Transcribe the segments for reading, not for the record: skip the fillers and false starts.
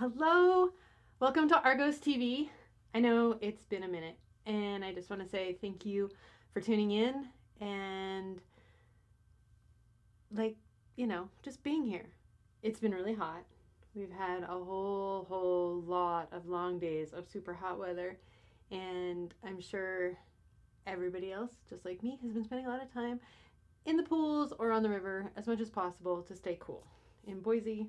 Hello, welcome to Argos TV. I know it's been a minute, and I just want to say thank you for tuning in and, just being here. It's been really hot. We've had a whole lot of long days of super hot weather, and I'm sure everybody else, just like me, has been spending a lot of time in the pools or on the river as much as possible to stay cool. In Boise,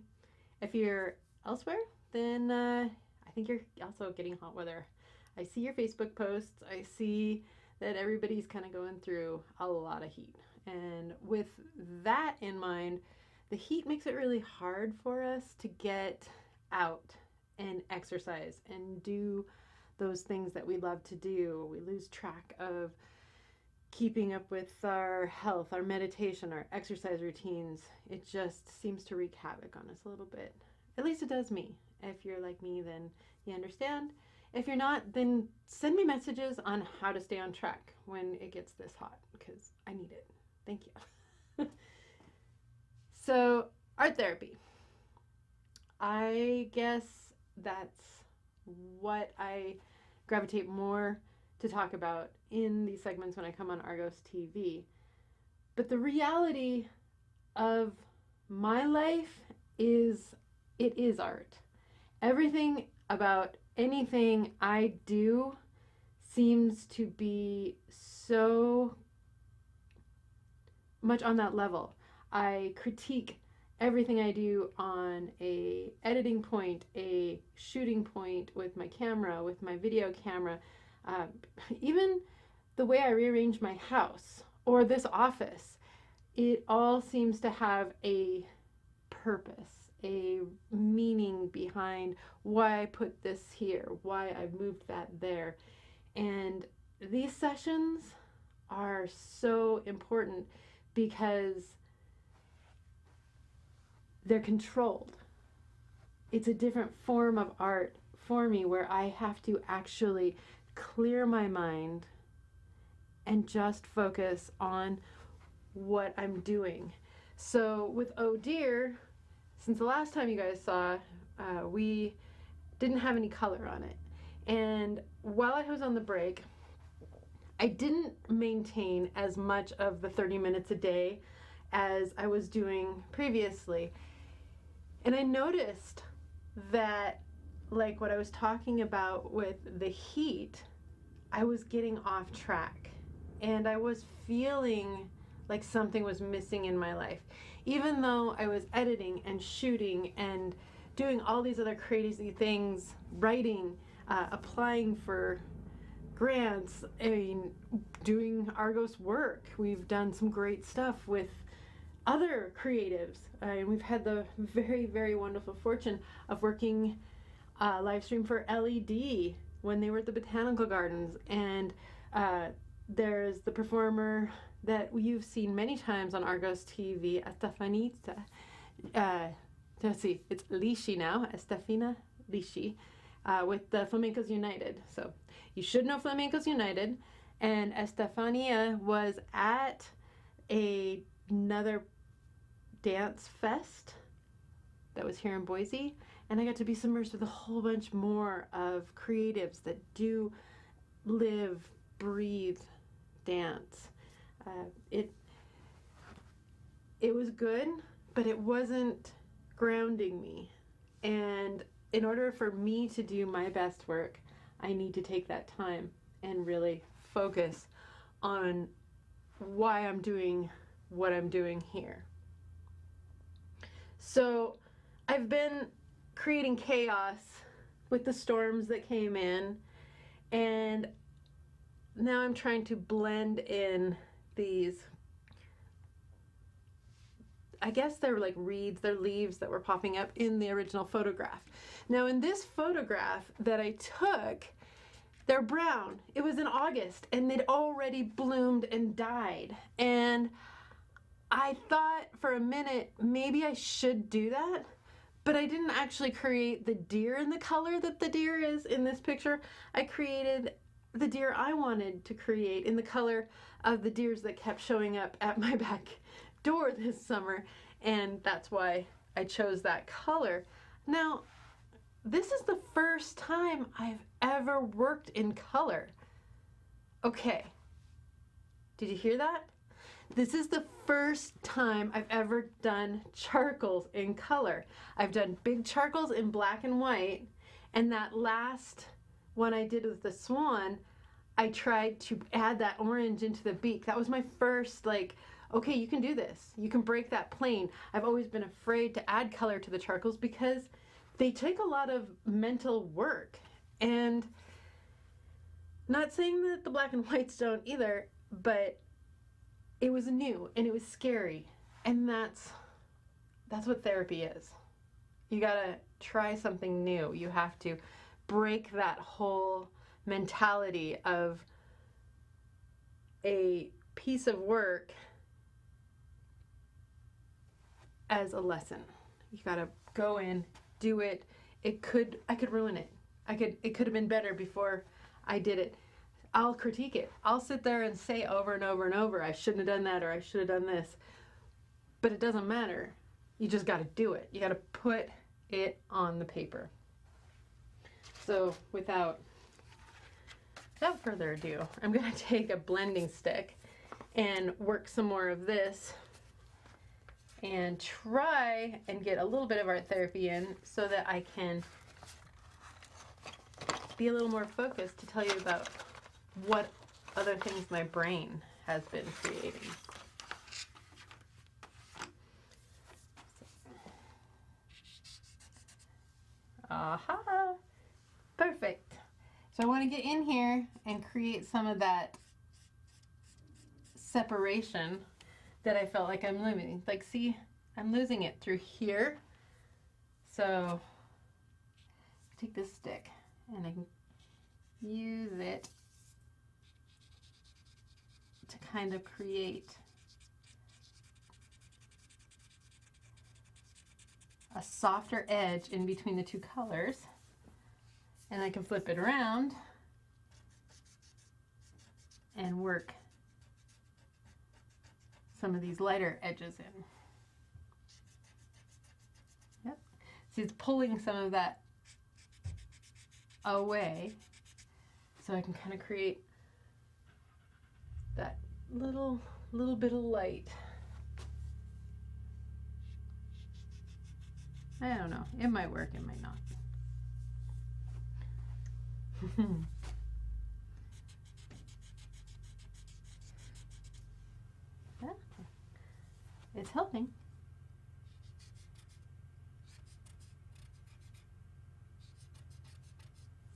if you're elsewhere, then I think you're also getting hot weather. I see your Facebook posts. I see that everybody's kind of going through a lot of heat. And with that in mind, the heat makes it really hard for us to get out and exercise and do those things that we love to do. We lose track of keeping up with our health, our meditation, our exercise routines. It just seems to wreak havoc on us a little bit. At least it does me. If you're like me, then you understand. If you're not, then send me messages on how to stay on track when it gets this hot, because I need it. Thank you. So, art therapy. I guess that's what I gravitate more to talk about in these segments when I come on Argos TV. But the reality of my life is it is art. Everything about anything I do seems to be so much on that level. I critique everything I do on a editing point, a shooting point with my camera, with my video camera, even the way I rearrange my house or this office. It all seems to have a purpose, a meaning behind why I put this here, why I moved that there. And these sessions are so important because they're controlled. It's a different form of art for me where I have to actually clear my mind and just focus on what I'm doing. So with Oh Dear, since the last time you guys saw, we didn't have any color on it. And while I was on the break, I didn't maintain as much of the 30 minutes a day as I was doing previously. And I noticed that, like what I was talking about with the heat, I was getting off track. And I was feeling like something was missing in my life. Even though I was editing and shooting and doing all these other crazy things, writing, applying for grants, doing Argos work. We've done some great stuff with other creatives. And we've had the very, very wonderful fortune of working live stream for LED when they were at the Botanical Gardens. And there's the performer that you've seen many times on Argos TV, Estefanita. Let's see, it's Lishi now, Estefina Lishi, with the Flamencos United. So you should know Flamencos United. And Estefania was at another dance fest that was here in Boise. And I got to be submerged with a whole bunch more of creatives that do live, breathe, dance. It was good, but it wasn't grounding me. And in order for me to do my best work, I need to take that time and really focus on why I'm doing what I'm doing here. So I've been creating chaos with the storms that came in, and now I'm trying to blend in these, I guess they're like reeds, they're leaves that were popping up in the original photograph. Now in this photograph that I took, they're brown. It was in August and they'd already bloomed and died. And I thought for a minute, maybe I should do that, but I didn't actually create the deer in the color that the deer is in this picture. I created the deer I wanted to create in the color of the deers that kept showing up at my back door this summer, and that's why I chose that color. Now, this is the first time I've ever worked in color. Okay, did you hear that? This is the first time I've ever done charcoals in color. I've done big charcoals in black and white, and that last one I did with the swan, I tried to add that orange into the beak. That was my first, like, okay, you can do this. You can break that plane. I've always been afraid to add color to the charcoals because they take a lot of mental work. And not saying that the black and whites don't either, but it was new and it was scary. And that's what therapy is. You gotta try something new. You have to break that whole mentality of a piece of work as a lesson. You gotta go in, do it. I could ruin it. It could have been better before I did it. I'll critique it. I'll sit there and say over and over and over, I shouldn't have done that, or I should have done this. But it doesn't matter. You just got to do it. You got to put it on the paper. So without further ado, I'm going to take a blending stick and work some more of this and try and get a little bit of art therapy in so that I can be a little more focused to tell you about what other things my brain has been creating. Aha! Perfect. So I want to get in here and create some of that separation that I felt like I'm losing. Like, see, I'm losing it through here. So take this stick and I can use it to kind of create a softer edge in between the two colors. And I can flip it around and work some of these lighter edges in. Yep. See, it's pulling some of that away so I can kind of create that little bit of light. I don't know. It might work, it might not. Yeah, it's helping.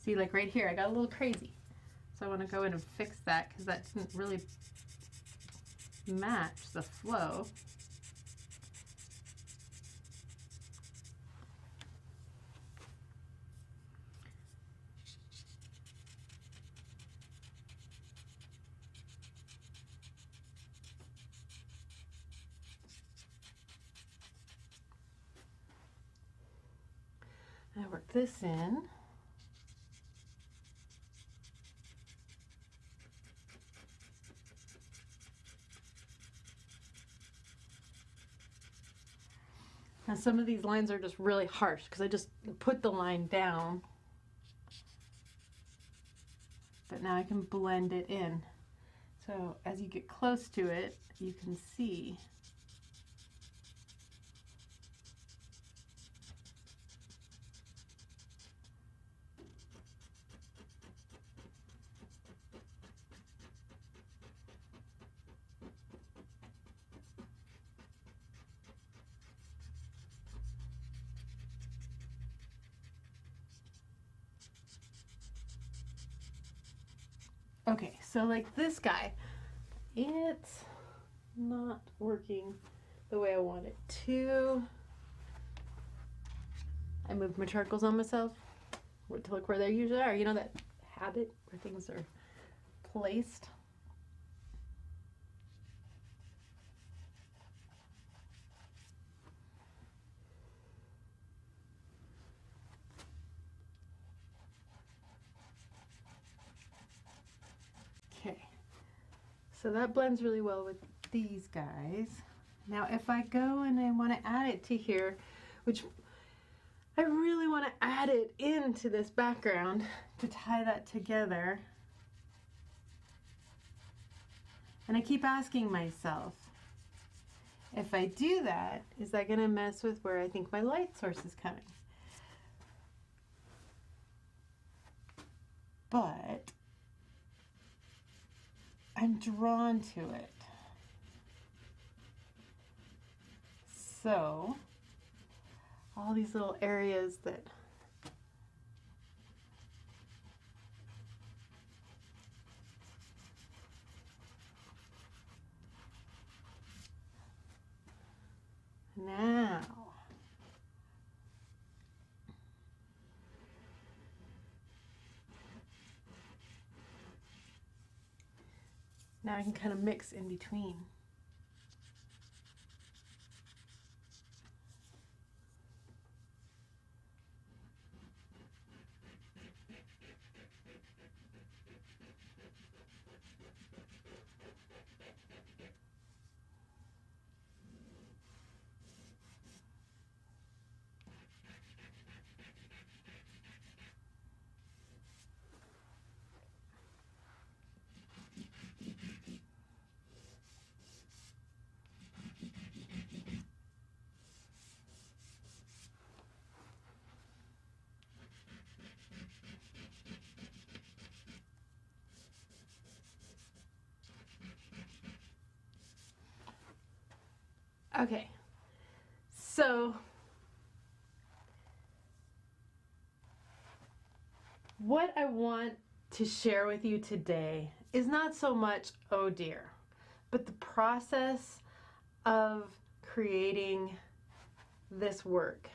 See, like right here, I got a little crazy. So I want to go in and fix that because that didn't really match the flow. I work this in. Now some of these lines are just really harsh because I just put the line down. But now I can blend it in. So as you get close to it, you can see okay, so like this guy, it's not working the way I want it to. I moved my charcoals on myself to look where they usually are. You know that habit where things are placed? Okay, so that blends really well with these guys. Now if I go and I want to add it to here, which I really want want to add it into this background to tie that together. And I keep asking myself, if I do that, is that going to mess with where I think my light source is coming? But I'm drawn to it. So, all these little areas that now I can kind of mix in between. Okay, so what I want to share with you today is not so much, oh dear, but the process of creating this work.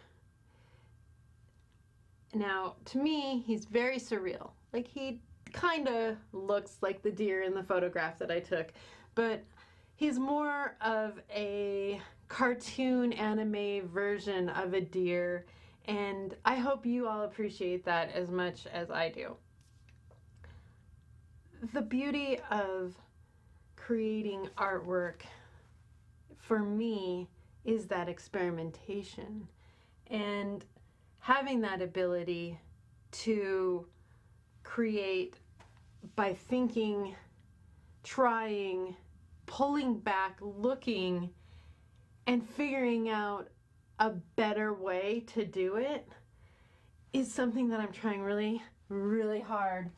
Now, to me, he's very surreal. Like, he kind of looks like the deer in the photograph that I took, but he's more of a cartoon anime version of a deer, and I hope you all appreciate that as much as I do. The beauty of creating artwork for me is that experimentation and having that ability to create by thinking, trying, pulling back, looking, and figuring out a better way to do it is something that I'm trying really, really hard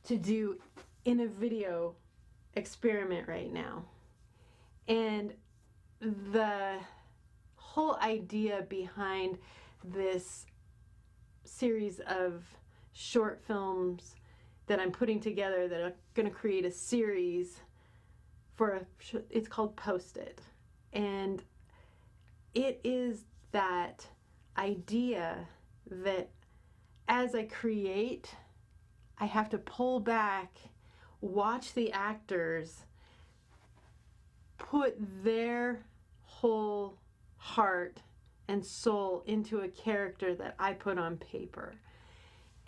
to do in a video experiment right now. And the whole idea behind this series of short films that I'm putting together that are going to create a series for it's called Post It. And it is that idea that as I create, I have to pull back, watch the actors put their whole heart and soul into a character that I put on paper.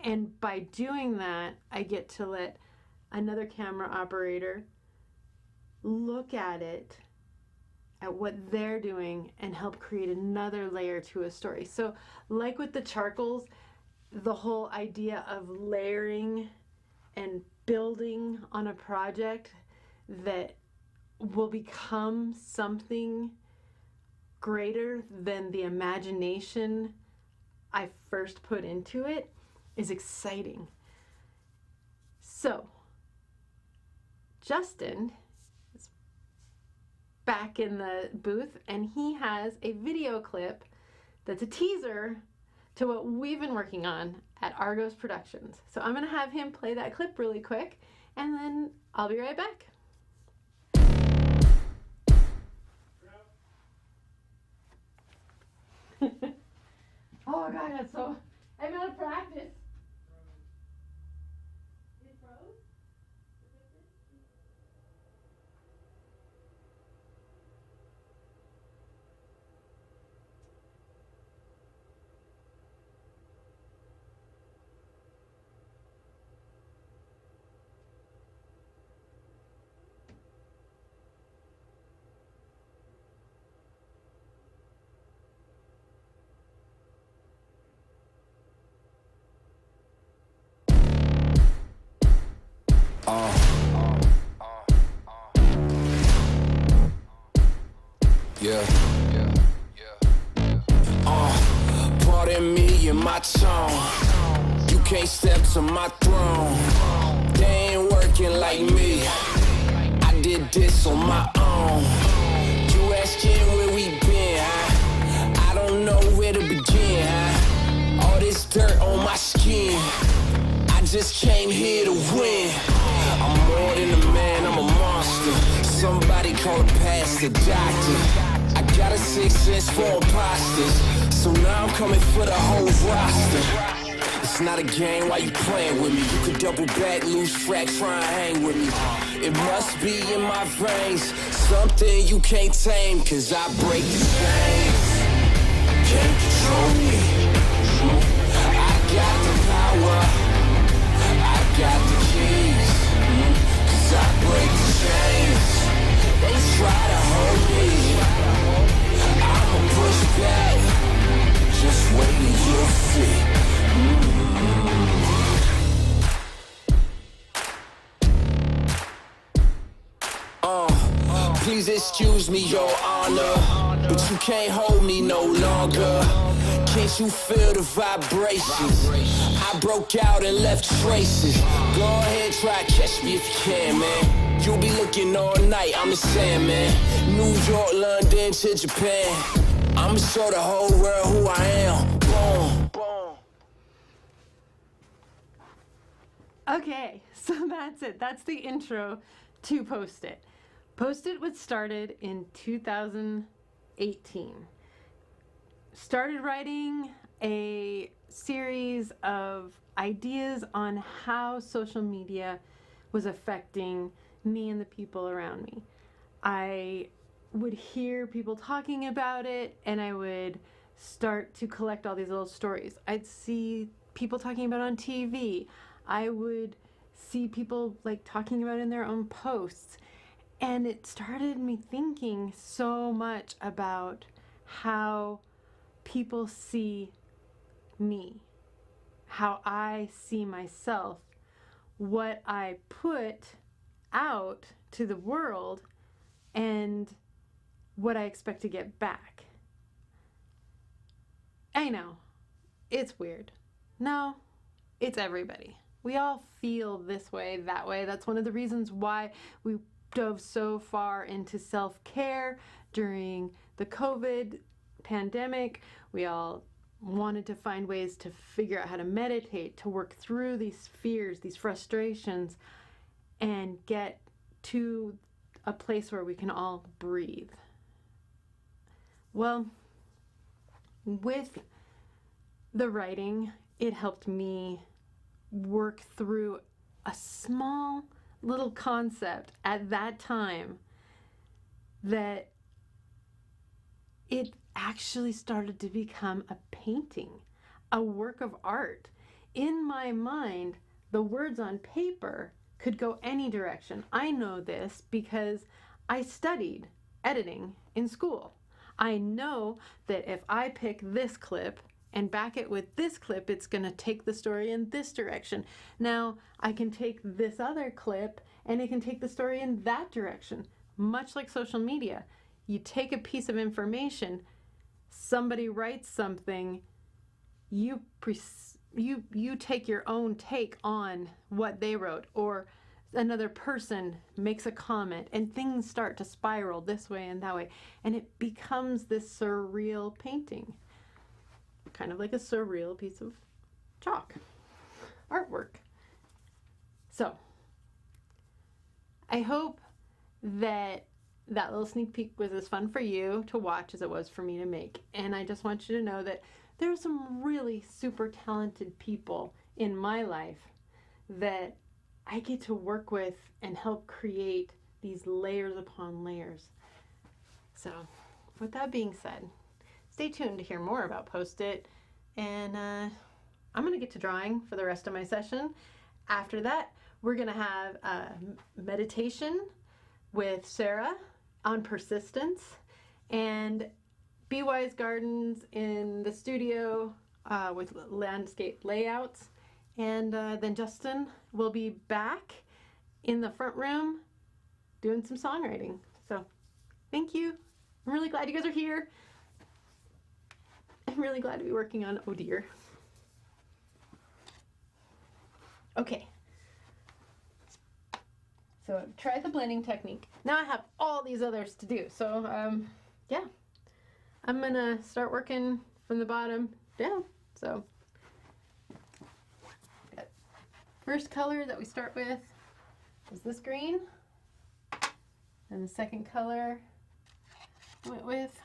And by doing that, I get to let another camera operator look at it, at what they're doing, and help create another layer to a story. So like with the charcoals, the whole idea of layering and building on a project that will become something greater than the imagination I first put into it is exciting. So Justin is back in the booth, and he has a video clip that's a teaser to what we've been working on at Argos Productions. So I'm going to have him play that clip really quick, and then I'll be right back. Oh God, that's so, I'm out of practice. It froze? Pardon me and my tone. You can't step to my throne. They ain't working like me. I did this on my own. You asking where we been, huh? I don't know where to begin, huh? All this dirt on my skin. I just came here to win. I'm more than a man, I'm a monster. Somebody call a pastor, doctor. I got a sixth sense for imposters. So now I'm coming for the whole roster. It's not a game, why you playing with me? You could double back, lose track, try and hang with me. It must be in my veins, something you can't tame. Cause I break the chains, can't control me. I got the power, I got the keys. Cause I break the chains, they try to hold me. I'ma push back, just wait and you'll see. Please excuse me, your honor, but you can't hold me no longer. Can't you feel the vibrations? I broke out and left traces. Go ahead, try to catch me if you can, man. You'll be looking all night, I'm the Sandman. New York, London to Japan. I'ma show the whole world who I am. Boom, boom. Okay, so that's it. That's the intro to Post It. Post It was started in 2018. Started writing a series of ideas on how social media was affecting me and the people around me. I would hear people talking about it and I would start to collect all these little stories. I'd see people talking about it on TV. I would see people like talking about it in their own posts. And it started me thinking so much about how people see me, how I see myself, what I put out to the world, and what I expect to get back. I know, it's weird. No, it's everybody. We all feel this way, that way. That's one of the reasons why we dove so far into self-care during the COVID pandemic. We all wanted to find ways to figure out how to meditate, to work through these fears, these frustrations, and get to a place where we can all breathe. Well, with the writing, it helped me work through a small little concept at that time that it actually started to become a painting, a work of art. In my mind, the words on paper could go any direction. I know this because I studied editing in school. I know that if I pick this clip and back it with this clip, it's going to take the story in this direction. Now, I can take this other clip and it can take the story in that direction. Much like social media. You take a piece of information, somebody writes something, you take your own take on what they wrote, or another person makes a comment, and things start to spiral this way and that way, and it becomes this surreal painting. Kind of like a surreal piece of chalk artwork. So, I hope that little sneak peek was as fun for you to watch as it was for me to make. And I just want you to know that there are some really super talented people in my life that I get to work with and help create these layers upon layers. So, with that being said, stay tuned to hear more about Post It, and I'm going to get to drawing for the rest of my session. After that, we're going to have a meditation with Sarah on persistence, and Be Wise Gardens in the studio with landscape layouts, and then Jeston will be back in the front room doing some songwriting. So, thank you. I'm really glad you guys are here. I'm really glad to be working on Oh Dear. Okay. So I've tried the blending technique. Now I have all these others to do. So yeah, I'm gonna start working from the bottom down. So first color that we start with is this green, and the second color I went with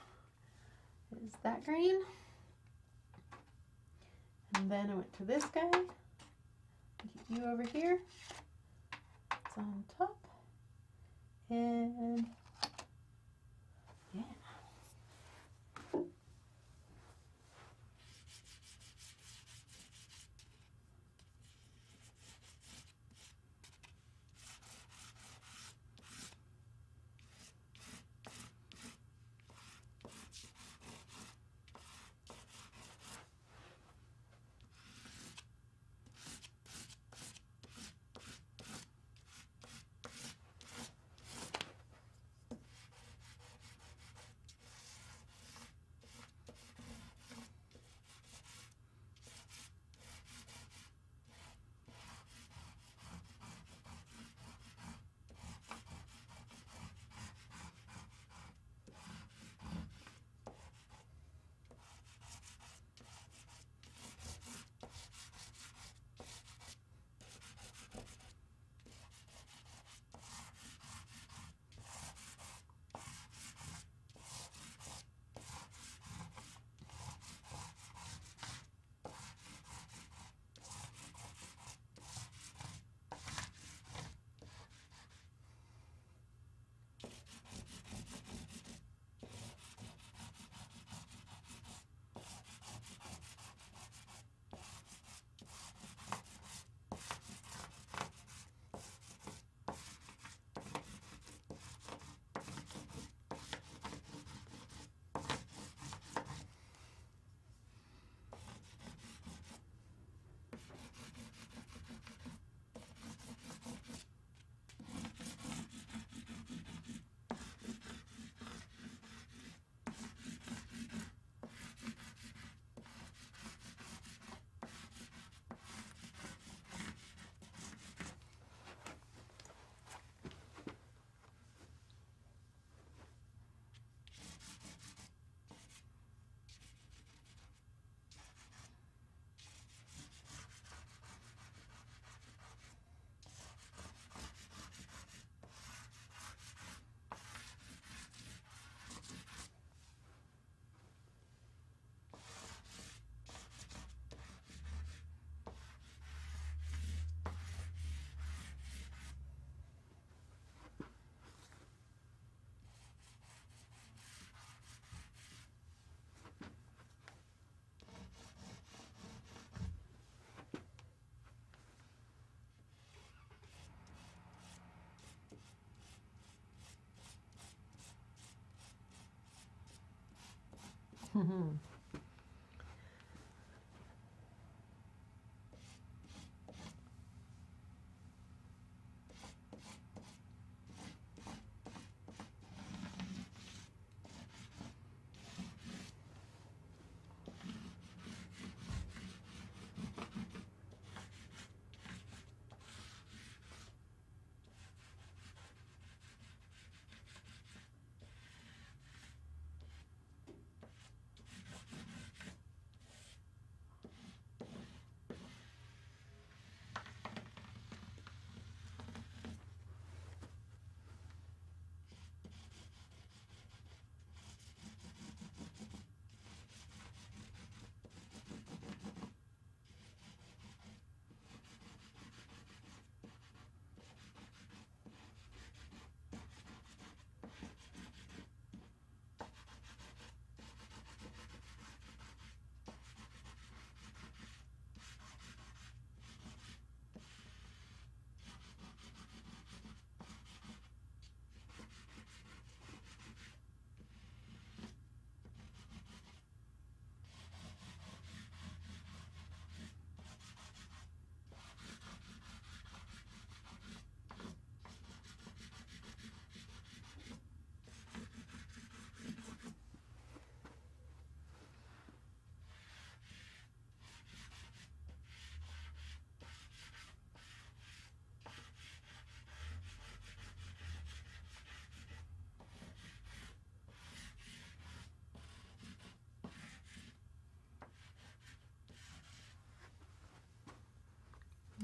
is that green, and then I went to this guy. Keep you over here. It's on top, and yeah. Mm-hmm.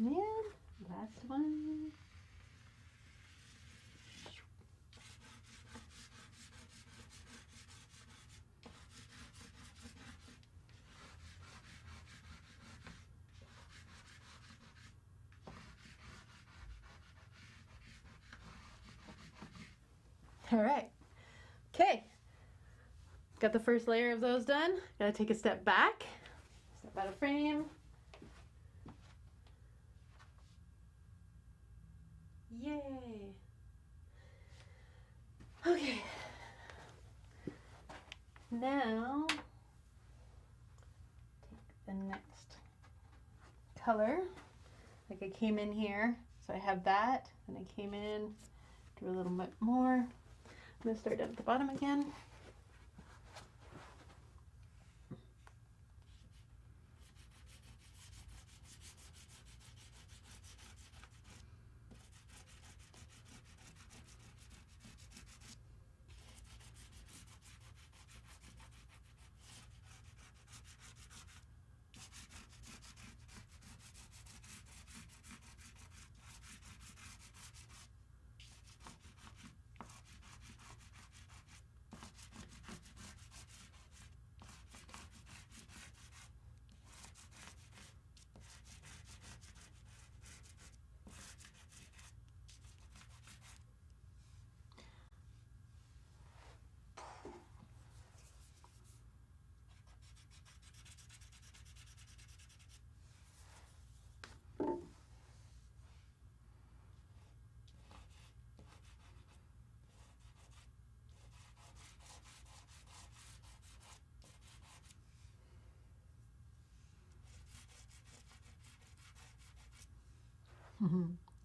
And last one. All right. Okay. Got the first layer of those done. Gotta take a step back. Step out of frame. Yay. Okay. Now, take the next color. Like I came in here, so I have that. Then I came in, do a little bit more. I'm gonna start down at the bottom again.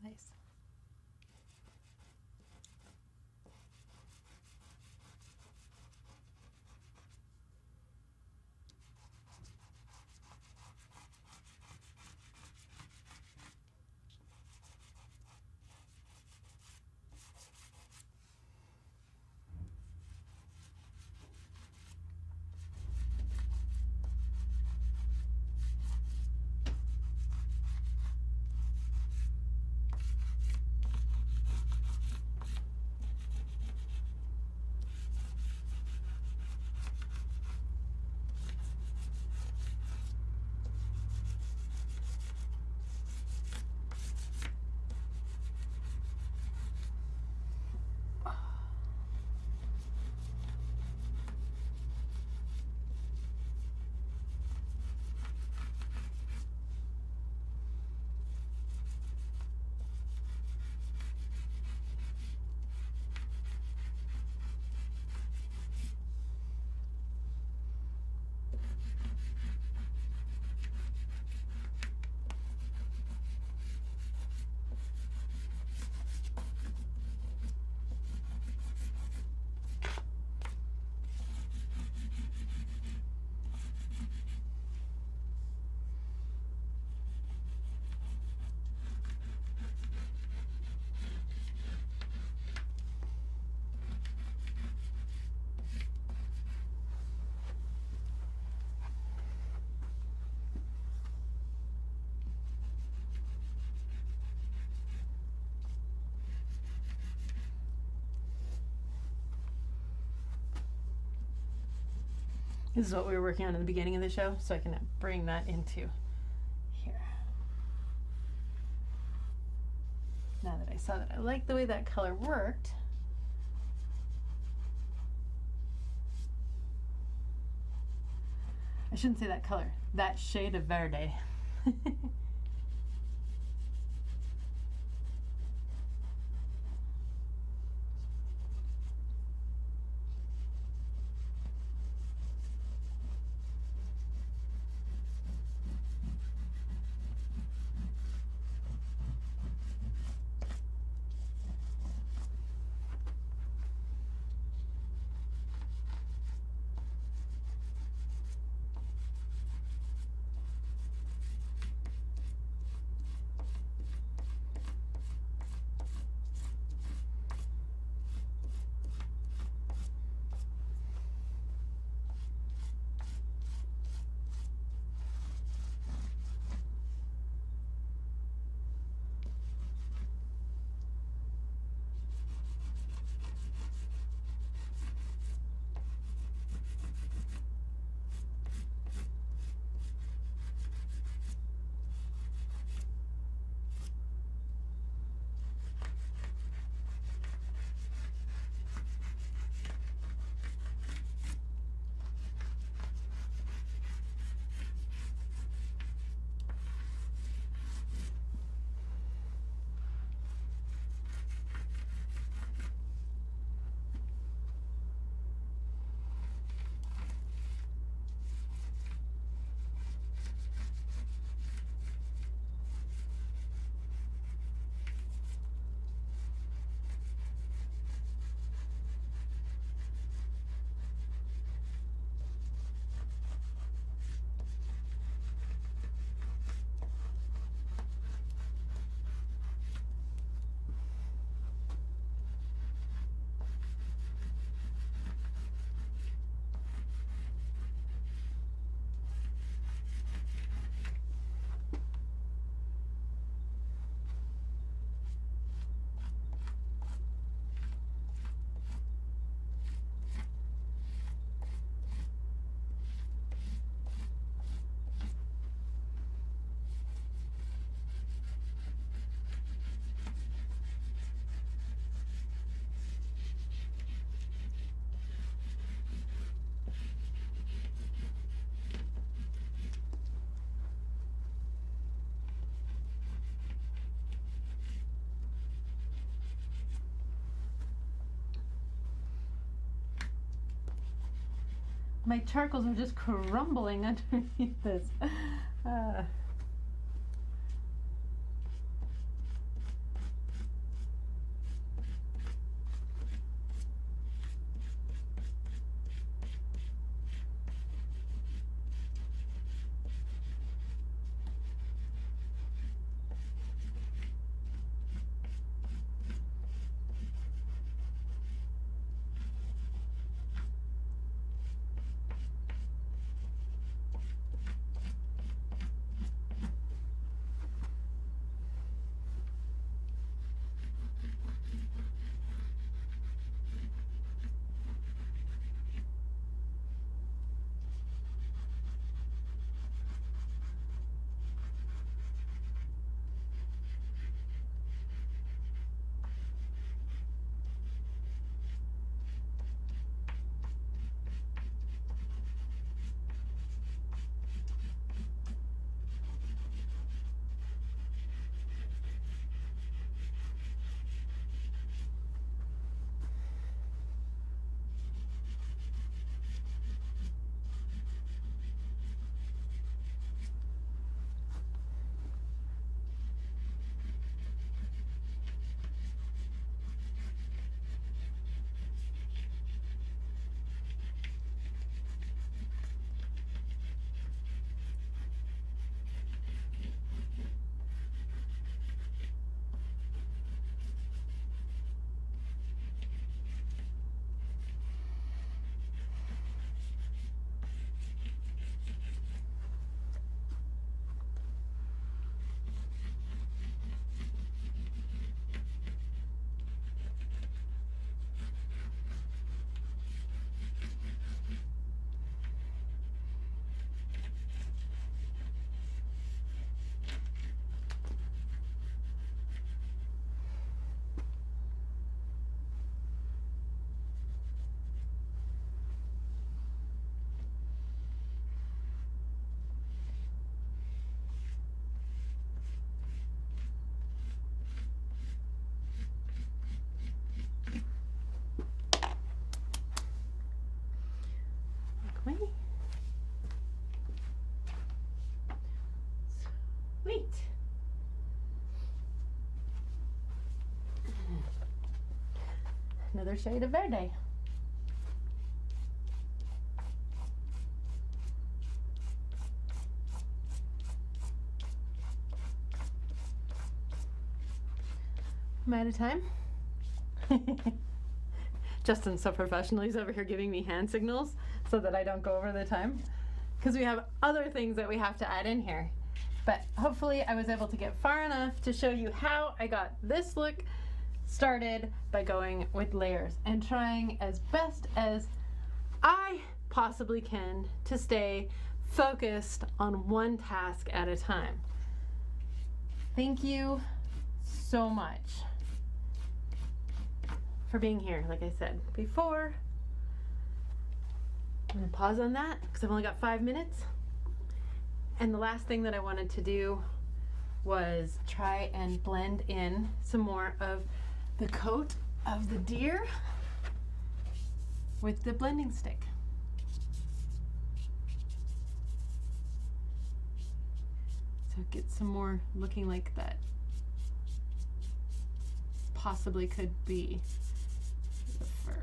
Nice. This is what we were working on in the beginning of the show, so I can bring that into here. Now that I saw that I liked the way that color worked, I shouldn't say that color, that shade of verde. My charcoals are just crumbling underneath this. Sweet. Another shade of verde. I'm out of time. Justin's so professional. He's over here giving me hand signals so that I don't go over the time, because we have other things that we have to add in here. But hopefully I was able to get far enough to show you how I got this look started by going with layers and trying as best as I possibly can to stay focused on one task at a time. Thank you so much for being here. Like I said before, I'm gonna pause on that because I've only got 5 minutes. And the last thing that I wanted to do was try and blend in some more of the coat of the deer with the blending stick. So get some more looking like that possibly could be the fur.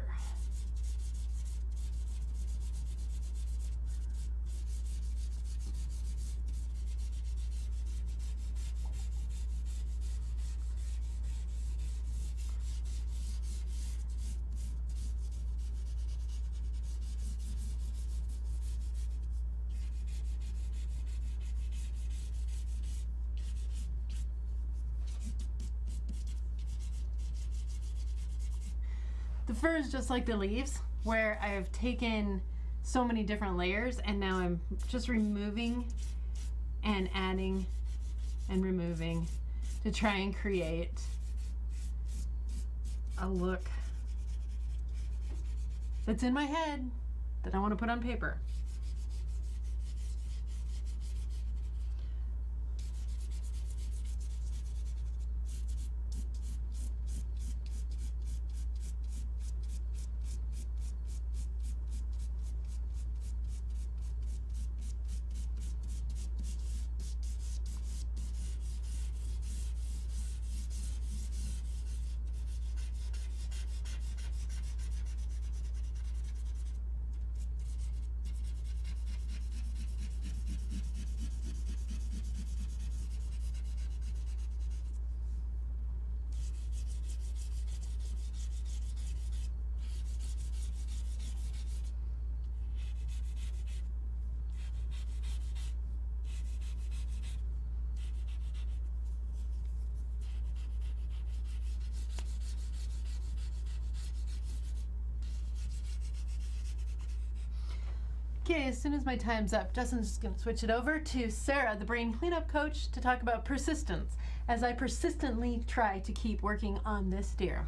The fur is just like the leaves, where I've taken so many different layers and now I'm just removing and adding and removing to try and create a look that's in my head that I want to put on paper. Okay, as soon as my time's up, Justin's just going to switch it over to Sarah, the brain cleanup coach, to talk about persistence, as I persistently try to keep working on this deer.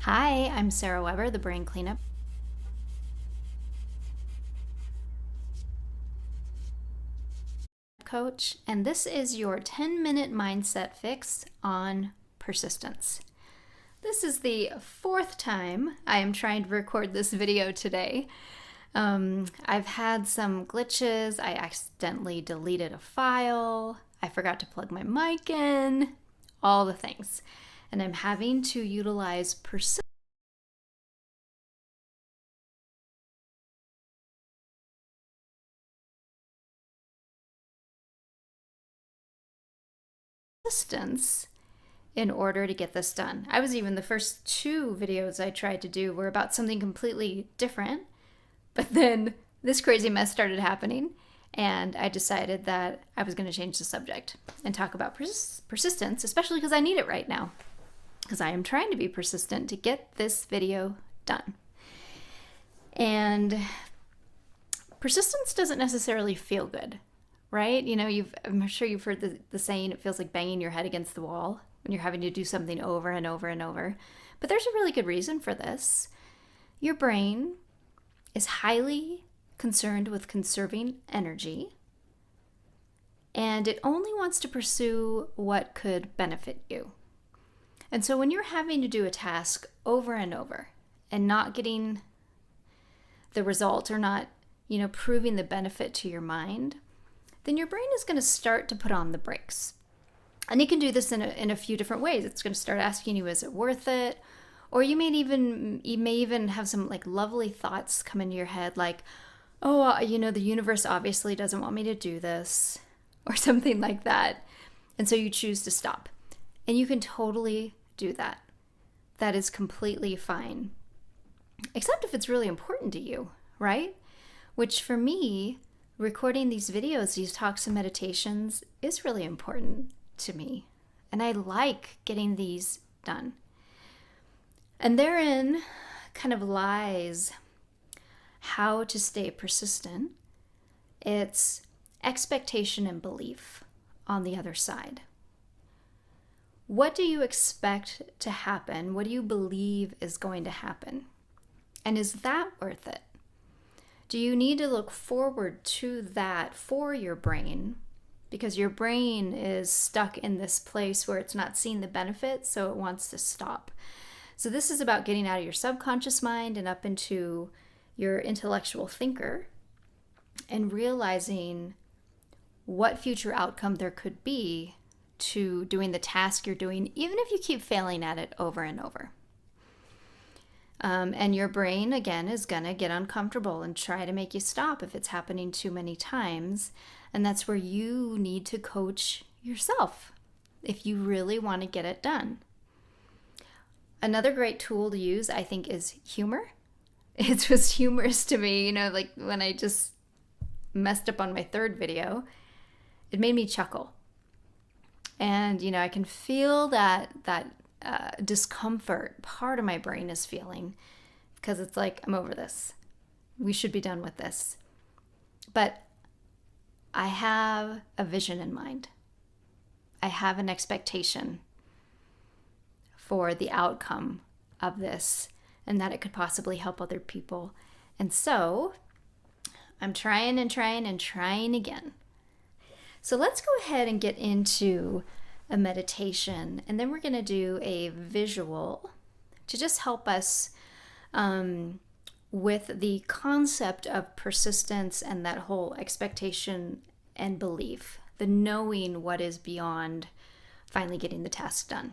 Hi, I'm Sarah Weber, the brain cleanup coach, and this is your 10-minute mindset fix on persistence. This is the 4th time I am trying to record this video today. I've had some glitches. I accidentally deleted a file. I forgot to plug my mic in, all the things. And I'm having to utilize persistence in order to get this done. The first 2 videos I tried to do were about something completely different, but then this crazy mess started happening, and I decided that I was going to change the subject and talk about persistence, especially because I need it right now, because I am trying to be persistent to get this video done. And persistence doesn't necessarily feel good, right? You know, I'm sure you've heard the saying, it feels like banging your head against the wall when you're having to do something over and over and over. But there's a really good reason for this. Your brain is highly concerned with conserving energy, and it only wants to pursue what could benefit you. And so when you're having to do a task over and over and not getting the result, or not, proving the benefit to your mind, then your brain is going to start to put on the brakes. And it can do this in a few different ways. It's going to start asking you, is it worth it? Or you may even have some lovely thoughts come into your head, like, oh, the universe obviously doesn't want me to do this, or something like that. And so you choose to stop. And you can totally do that. That is completely fine. Except if it's really important to you, right? Which for me, recording these videos, these talks and meditations is really important to me. And I like getting these done. And therein kind of lies how to stay persistent. It's expectation and belief on the other side. What do you expect to happen? What do you believe is going to happen? And is that worth it? Do you need to look forward to that for your brain? Because your brain is stuck in this place where it's not seeing the benefit, so it wants to stop. So this is about getting out of your subconscious mind and up into your intellectual thinker and realizing what future outcome there could be to doing the task you're doing, even if you keep failing at it over and over. And your brain, again, is going to get uncomfortable and try to make you stop if it's happening too many times. And that's where you need to coach yourself if you really want to get it done. Another great tool to use, I think, is humor. It was humorous to me, when I just messed up on my 3rd video, it made me chuckle. And, I can feel that discomfort part of my brain is feeling, because it's like, I'm over this. We should be done with this. But I have a vision in mind. I have an expectation for the outcome of this, and that it could possibly help other people. And so I'm trying and trying and trying again. So let's go ahead and get into a meditation, and then we're going to do a visual to just help us with the concept of persistence and that whole expectation and belief, the knowing what is beyond finally getting the task done.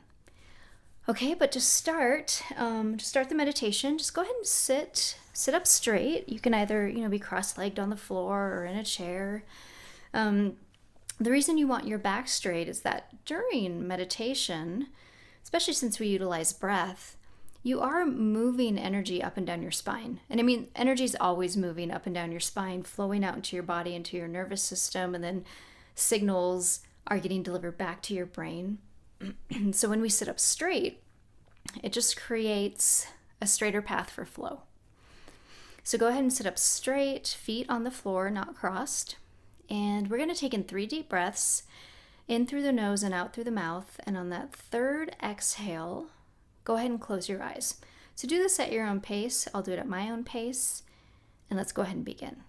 Okay, but to start the meditation, just go ahead and sit up straight. You can either, be cross-legged on the floor or in a chair. The reason you want your back straight is that during meditation, especially since we utilize breath, you are moving energy up and down your spine. And I mean, energy is always moving up and down your spine, flowing out into your body, into your nervous system, and then signals are getting delivered back to your brain. So when we sit up straight, it just creates a straighter path for flow. So go ahead and sit up straight, feet on the floor, not crossed. And we're going to take in 3 deep breaths, in through the nose and out through the mouth. And on that third exhale, go ahead and close your eyes. So do this at your own pace. I'll do it at my own pace. And let's go ahead and begin.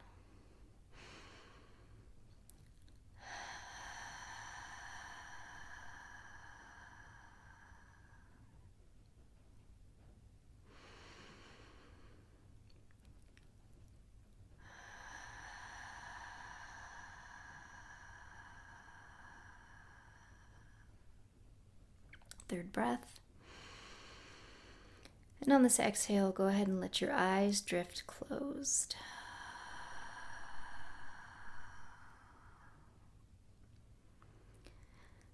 Third breath. And on this exhale, go ahead and let your eyes drift closed.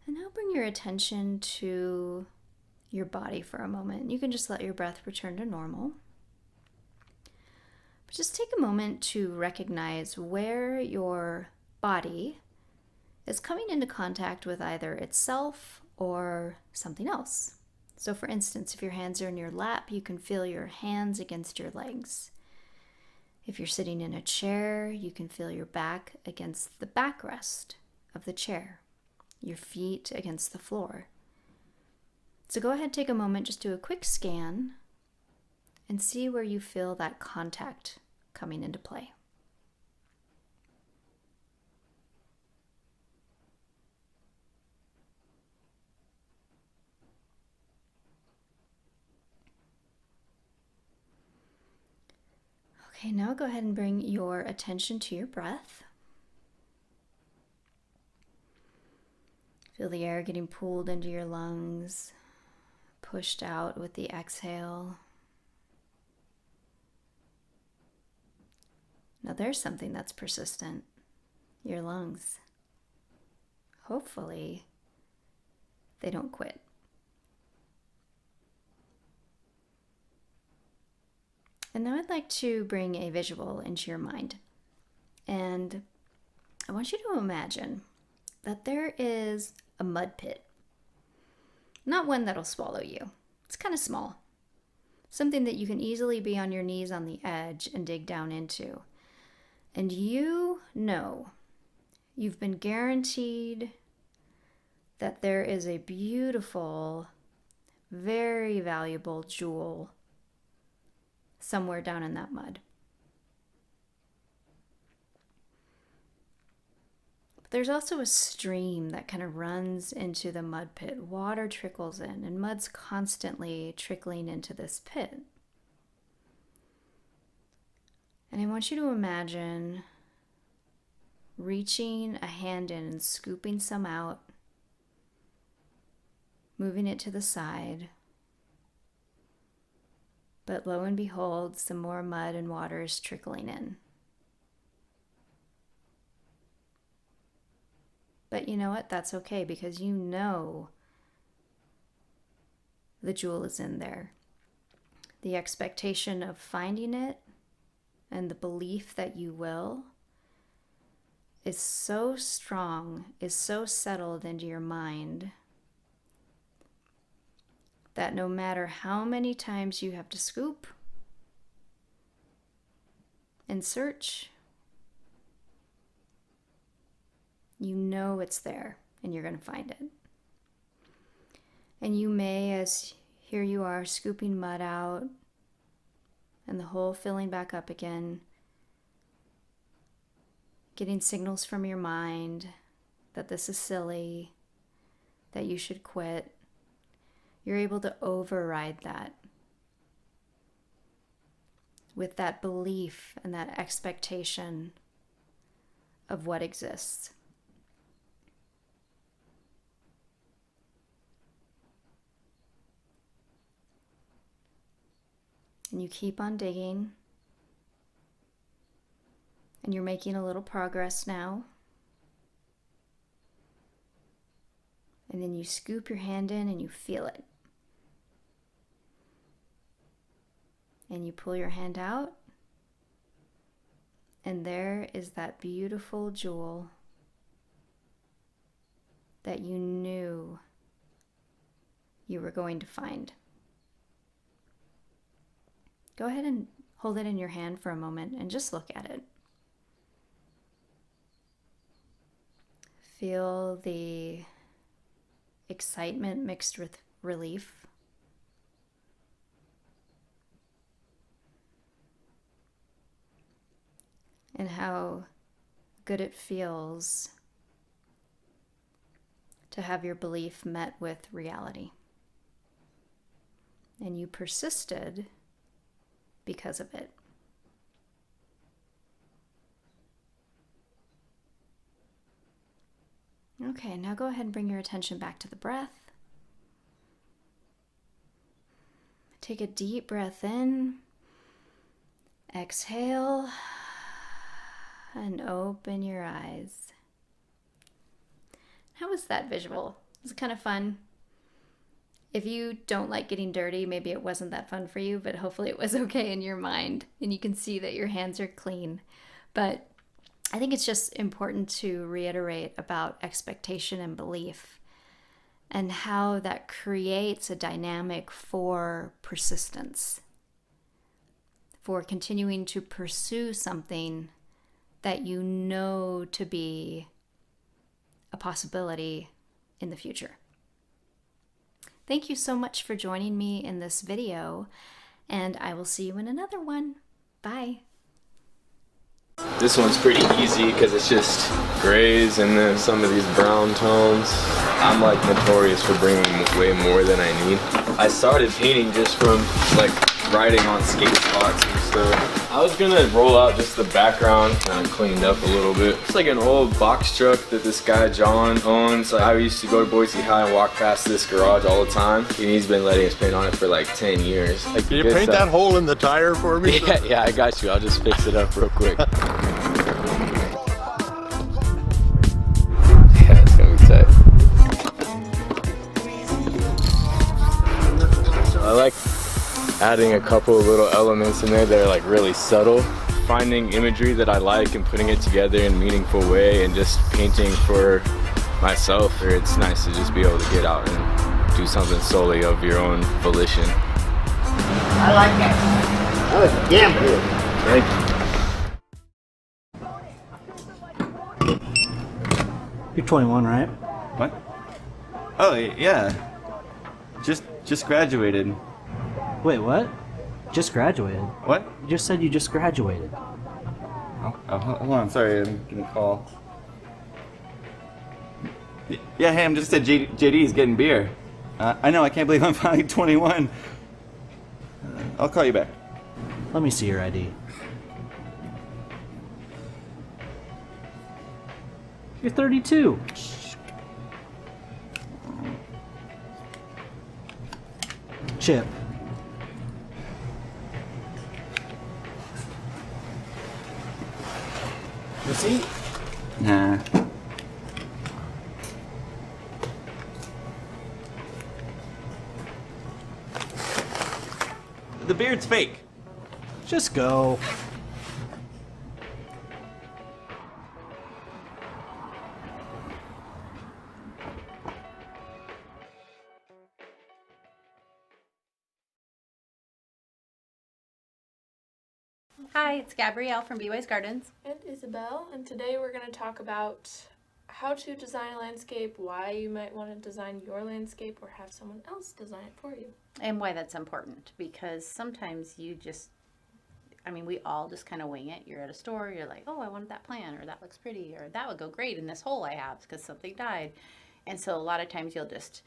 And now bring your attention to your body for a moment. You can just let your breath return to normal. But just take a moment to recognize where your body is coming into contact with either itself or something else. So for instance, if your hands are in your lap, you can feel your hands against your legs. If you're sitting in a chair, you can feel your back against the backrest of the chair, your feet against the floor. So go ahead, take a moment, just do a quick scan and see where you feel that contact coming into play. Okay, now go ahead and bring your attention to your breath. Feel the air getting pulled into your lungs, pushed out with the exhale. Now there's something that's persistent, your lungs. Hopefully, they don't quit. And now I'd like to bring a visual into your mind. And I want you to imagine that there is a mud pit. Not one that'll swallow you. It's kind of small. Something that you can easily be on your knees on the edge and dig down into. And you know you've been guaranteed that there is a beautiful, very valuable jewel somewhere down in that mud. But there's also a stream that kind of runs into the mud pit. Water trickles in, and mud's constantly trickling into this pit. And I want you to imagine reaching a hand in and scooping some out, moving it to the side. But lo and behold, some more mud and water is trickling in. But you know what? That's okay, because you know the jewel is in there. The expectation of finding it and the belief that you will is so strong, is so settled into your mind, that no matter how many times you have to scoop and search, you know it's there and you're going to find it. And you may, as here you are scooping mud out and the hole filling back up again, getting signals from your mind that this is silly, that you should quit. You're able to override that with that belief and that expectation of what exists. And you keep on digging, and you're making a little progress now. And then you scoop your hand in and you feel it. And you pull your hand out, and there is that beautiful jewel that you knew you were going to find. Go ahead and hold it in your hand for a moment and just look at it. Feel the excitement mixed with relief. And how good it feels to have your belief met with reality. And you persisted because of it. Okay, now go ahead and bring your attention back to the breath. Take a deep breath in, exhale, and open your eyes. How was that visual? Was it kind of fun? If you don't like getting dirty, maybe it wasn't that fun for you, but hopefully it was okay in your mind and you can see that your hands are clean. But I think it's just important to reiterate about expectation and belief and how that creates a dynamic for persistence, for continuing to pursue something that you know to be a possibility in the future. Thank you so much for joining me in this video, and I will see you in another one. Bye. This one's pretty easy because it's just grays and then some of these brown tones. I'm like notorious for bringing way more than I need. I started painting just from like riding on skate spots and stuff. I was gonna roll out just the background and I cleaned up a little bit. It's like an old box truck that this guy John owns. I used to go to Boise High and walk past this garage all the time. And he's been letting us paint on it for like 10 years. Like, can you paint that hole in the tire for me? Yeah, I got you. I'll just fix it up real quick. Yeah, it's gonna be tight. I like adding a couple of little elements in there that are like really subtle. Finding imagery that I like and putting it together in a meaningful way and just painting for myself. It's nice to just be able to get out and do something solely of your own volition. I like that. That was damn good. Thank you. You're 21, right? What? Oh, yeah. Just graduated. Wait, what? Just graduated? What? You just said you just graduated. Oh, hold on. Sorry, I'm getting a call. Yeah, hey, I'm just at JD's getting beer. I know, I can't believe I'm finally 21. I'll call you back. Let me see your ID. You're 32. Chip. Receipt? Nah. The beard's fake. Just go. Hi, it's Gabrielle from Beeways Gardens. And Isabel, and today we're going to talk about how to design a landscape, why you might want to design your landscape or have someone else design it for you. And why that's important, because sometimes you just, we all just kind of wing it. You're at a store, you're like, oh, I wanted that plant, or that looks pretty, or that would go great in this hole I have because something died. And so a lot of times you'll just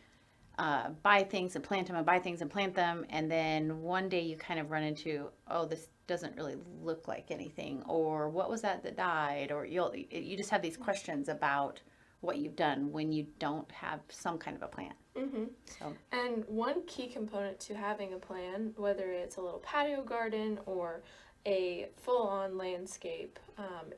buy things and plant them and buy things and plant them, and then one day you kind of run into, oh, this doesn't really look like anything, or what was that died, or you just have these questions about what you've done when you don't have some kind of a plan. Mm-hmm. So, and one key component to having a plan, whether it's a little patio garden or a full-on landscape,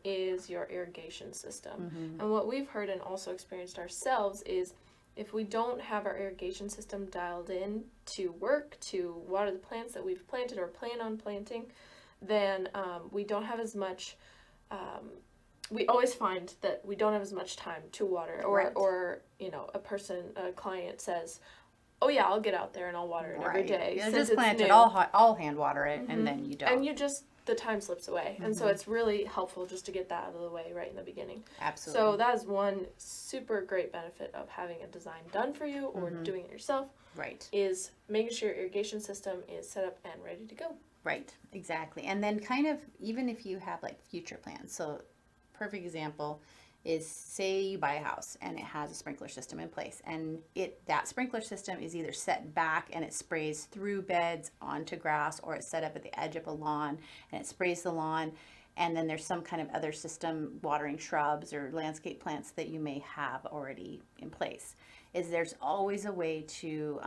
is your irrigation system. Mm-hmm. And what we've heard and also experienced ourselves is if we don't have our irrigation system dialed in to work, to water the plants that we've planted or plan on planting, then we don't have as much, we always find that we don't have as much time to water, or you know, a client says, oh yeah, I'll get out there and I'll water it every day. You just plant it, all hand water it, and then you don't. And you just, the time slips away. And so it's really helpful just to get that out of the way right in the beginning. Absolutely. So that is one super great benefit of having a design done for you or doing it yourself. Right. Is making sure your irrigation system is set up and ready to go. Right, exactly. And then kind of, even if you have like future plans. So perfect example is, say you buy a house and it has a sprinkler system in place, and that sprinkler system is either set back and it sprays through beds onto grass, or it's set up at the edge of a lawn and it sprays the lawn, and then there's some kind of other system watering shrubs or landscape plants that you may have already in place. Is there's always a way to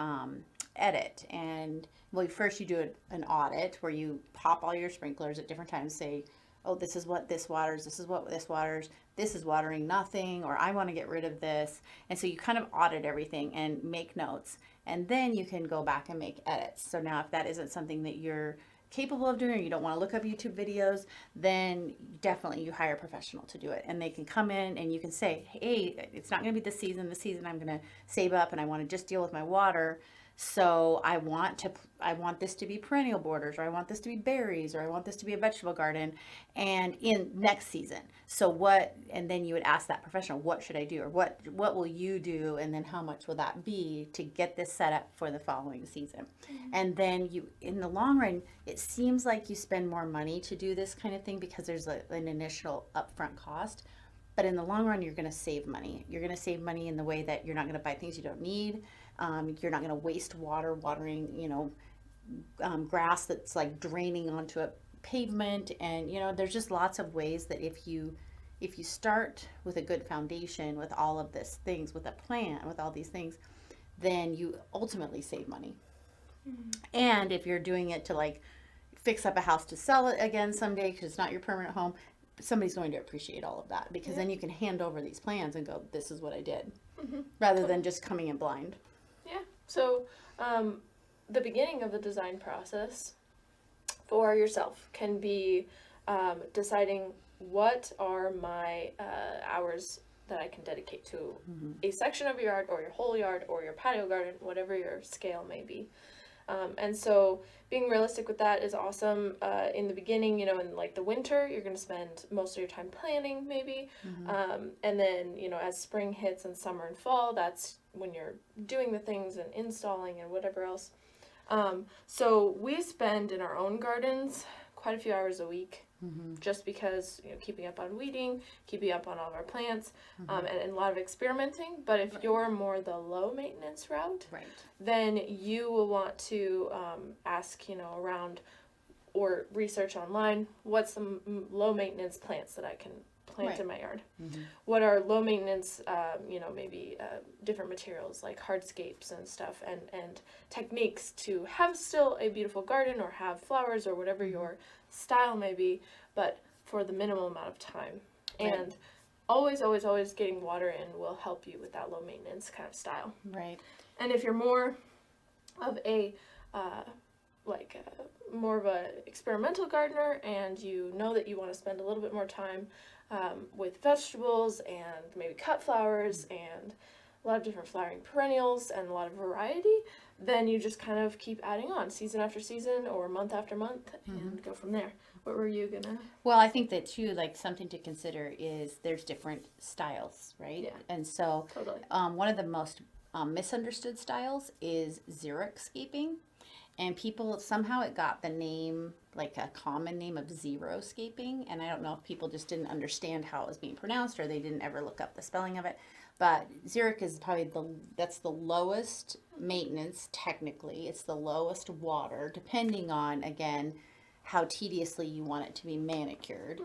edit. And well, first you do an audit where you pop all your sprinklers at different times, say, oh, this is what this waters, this is what this waters, this is watering nothing, or I want to get rid of this. And so you kind of audit everything and make notes, and then you can go back and make edits. So now if that isn't something that you're capable of doing, or you don't want to look up YouTube videos, then definitely you hire a professional to do it, and they can come in and you can say, hey, it's not going to be this season I'm going to save up and I want to just deal with my water. So I want this to be perennial borders, or I want this to be berries, or I want this to be a vegetable garden, and in next season. So and then you would ask that professional, what should I do? Or what will you do? And then how much will that be to get this set up for the following season? And then in the long run, it seems like you spend more money to do this kind of thing because there's an initial upfront cost. But in the long run, you're going to save money. You're going to save money in the way that you're not going to buy things you don't need. You're not going to waste water watering, grass that's like draining onto a pavement. And, there's just lots of ways that if you start with a good foundation, with all of these things, with a plan, with all these things, then you ultimately save money. And if you're doing it to like fix up a house to sell it again someday, because it's not your permanent home, somebody's going to appreciate all of that, because then you can hand over these plans and go, this is what I did, rather than just coming in blind. Yeah. So the beginning of the design process for yourself can be deciding what are my hours that I can dedicate to a section of your yard, or your whole yard, or your patio garden, whatever your scale may be. And so being realistic with that is awesome. In the beginning, in like the winter, you're going to spend most of your time planning maybe. And then, as spring hits and summer and fall, that's when you're doing the things and installing and whatever else. So we spend in our own gardens quite a few hours a week. Just because, keeping up on weeding, keeping up on all of our plants, and a lot of experimenting. But if you're more the low maintenance route, then you will want to ask, around or research online, what's some low maintenance plants that I can plant in my yard? What are low maintenance, maybe different materials like hardscapes and stuff, and techniques to have still a beautiful garden, or have flowers, or whatever your style may be, but for the minimal amount of time. And always getting water in will help you with that low maintenance kind of style. And if you're more of a more of a experimental gardener, and you know that you want to spend a little bit more time with vegetables and maybe cut flowers and a lot of different flowering perennials and a lot of variety, then you just kind of keep adding on season after season or month after month and go from there. What were you gonna? Well, I think that too, like something to consider is there's different styles, right? Yeah. And so Totally. One of the most misunderstood styles is xeriscaping. And people, somehow it got the name, like a common name of xeriscaping. And I don't know if people just didn't understand how it was being pronounced, or they didn't ever look up the spelling of it. But xeric is probably that's the lowest maintenance technically. It's the lowest water, depending on, again, how tediously you want it to be manicured.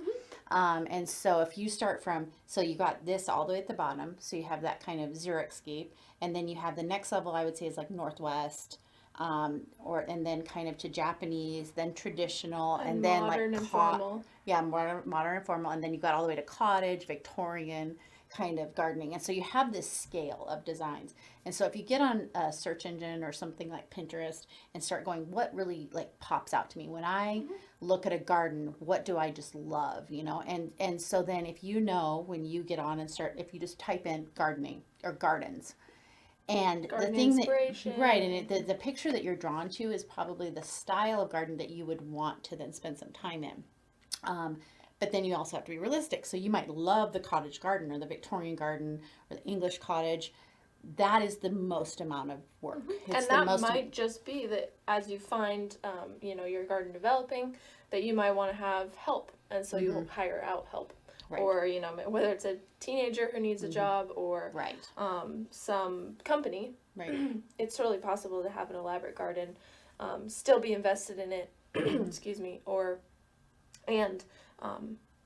And so if you start so you got this all the way at the bottom, so you have that kind of xeriscape, and then you have the next level, I would say, is like Northwest, and then kind of to Japanese, then traditional, and then modern like and formal. Yeah, modern and formal, and then you got all the way to cottage, Victorian, kind of gardening. And so you have this scale of designs. And so if you get on a search engine or something like Pinterest and start going, what really like pops out to me when I look at a garden, what do I just love, you know? And so then if you know, when you get on and start, if you just type in gardening or gardens, and Garden the thing inspiration. that, right, and the picture that you're drawn to is probably the style of garden that you would want to then spend some time in. But then you also have to be realistic. So you might love the cottage garden or the Victorian garden or the English cottage. That is the most amount of work. And that might just be that as you find, you know, your garden developing, that you might want to have help. And so you'll hire out help. Right. Or, you know, whether it's a teenager who needs a job or Right. Some company. Right. It's totally possible to have an elaborate garden, still be invested in it, excuse me, and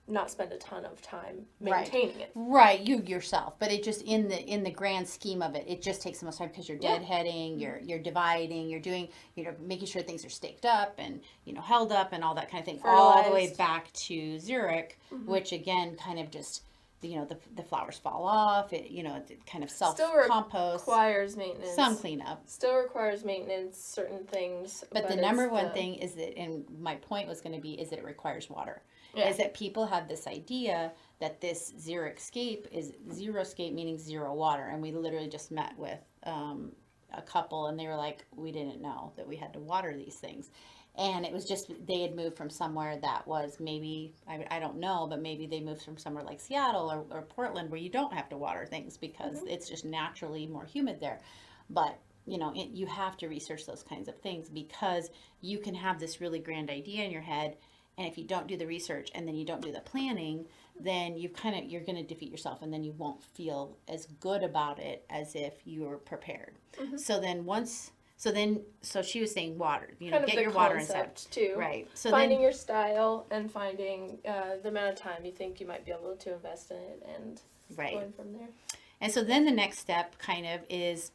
not spend a ton of time maintaining it. Right, you yourself, but it just in the grand scheme of it, it just takes the most time because you're deadheading, you're dividing, you're doing, you know, making sure things are staked up and, you know, held up and all that kind of thing, all the way back to Zurich, which again kind of just, you know, the flowers fall off, it, you know, it kind of self-compost. Still requires maintenance. Some cleanup. Still requires maintenance, certain things. But the number one thing is that, and my point was going to be, is that it requires water. Yeah. Is that people have this idea that this xeriscape is xeroscape, meaning zero water. And we literally just met with a couple and they were like, we didn't know that we had to water these things. And it was just, they had moved from somewhere that was maybe, I don't know, but maybe they moved from somewhere like Seattle or Portland where you don't have to water things because it's just naturally more humid there. But, you know, you have to research those kinds of things because you can have this really grand idea in your head. And if you don't do the research and then you don't do the planning, then you're going to defeat yourself and then you won't feel as good about it as if you were prepared. So she was saying water, you know, get your water inside too. Right. So finding your style and finding the amount of time you think you might be able to invest in it and going from there. And so then the next step kind of is,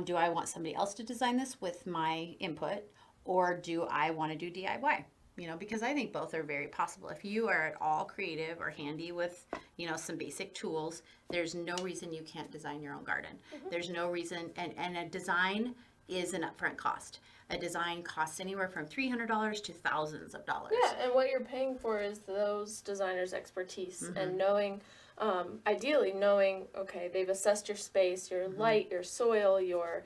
do I want somebody else to design this with my input or do I want to do DIY? You know, because I think both are very possible. If you are at all creative or handy with, you know, some basic tools, there's no reason you can't design your own garden. There's no reason, and a design is an upfront cost. A design costs anywhere from $300 to thousands of dollars. Yeah, and what you're paying for is those designers' expertise and knowing, ideally knowing, okay, they've assessed your space, your light, your soil, your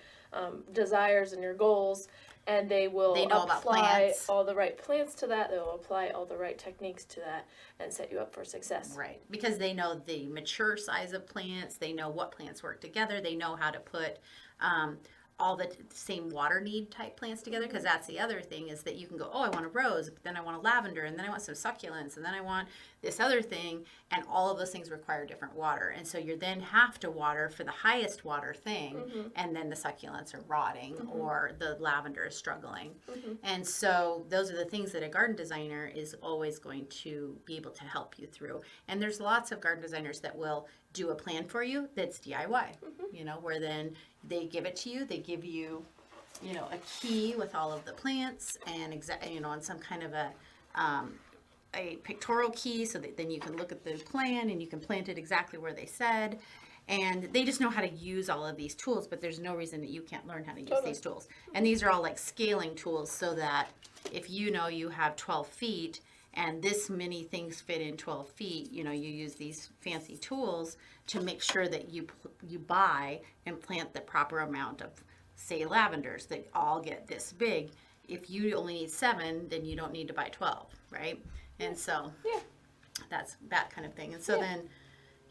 desires and your goals, and they will apply all the right plants to that. They will apply all the right techniques to that and set you up for success. Right, because they know the mature size of plants. They know what plants work together. They know how to put all the same water need type plants together, because that's the other thing is that you can go, oh, I want a rose, but then I want a lavender, and then I want some succulents, and then I want this other thing, and all of those things require different water. And so you then have to water for the highest water thing, and then the succulents are rotting or the lavender is struggling. And so those are the things that a garden designer is always going to be able to help you through. And there's lots of garden designers that will do a plan for you that's DIY, you know, where then they give it to you, they give you, you know, a key with all of the plants and you know, and some kind of a pictorial key so that then you can look at the plan and you can plant it exactly where they said. And they just know how to use all of these tools, but there's no reason that you can't learn how to use these tools. And these are all like scaling tools so that if you know you have 12 feet and this many things fit in 12 feet, you know, you use these fancy tools to make sure that you buy and plant the proper amount of, say, lavenders that all get this big. If you only need 7, then you don't need to buy 12, right? And so that's that kind of thing. And so then,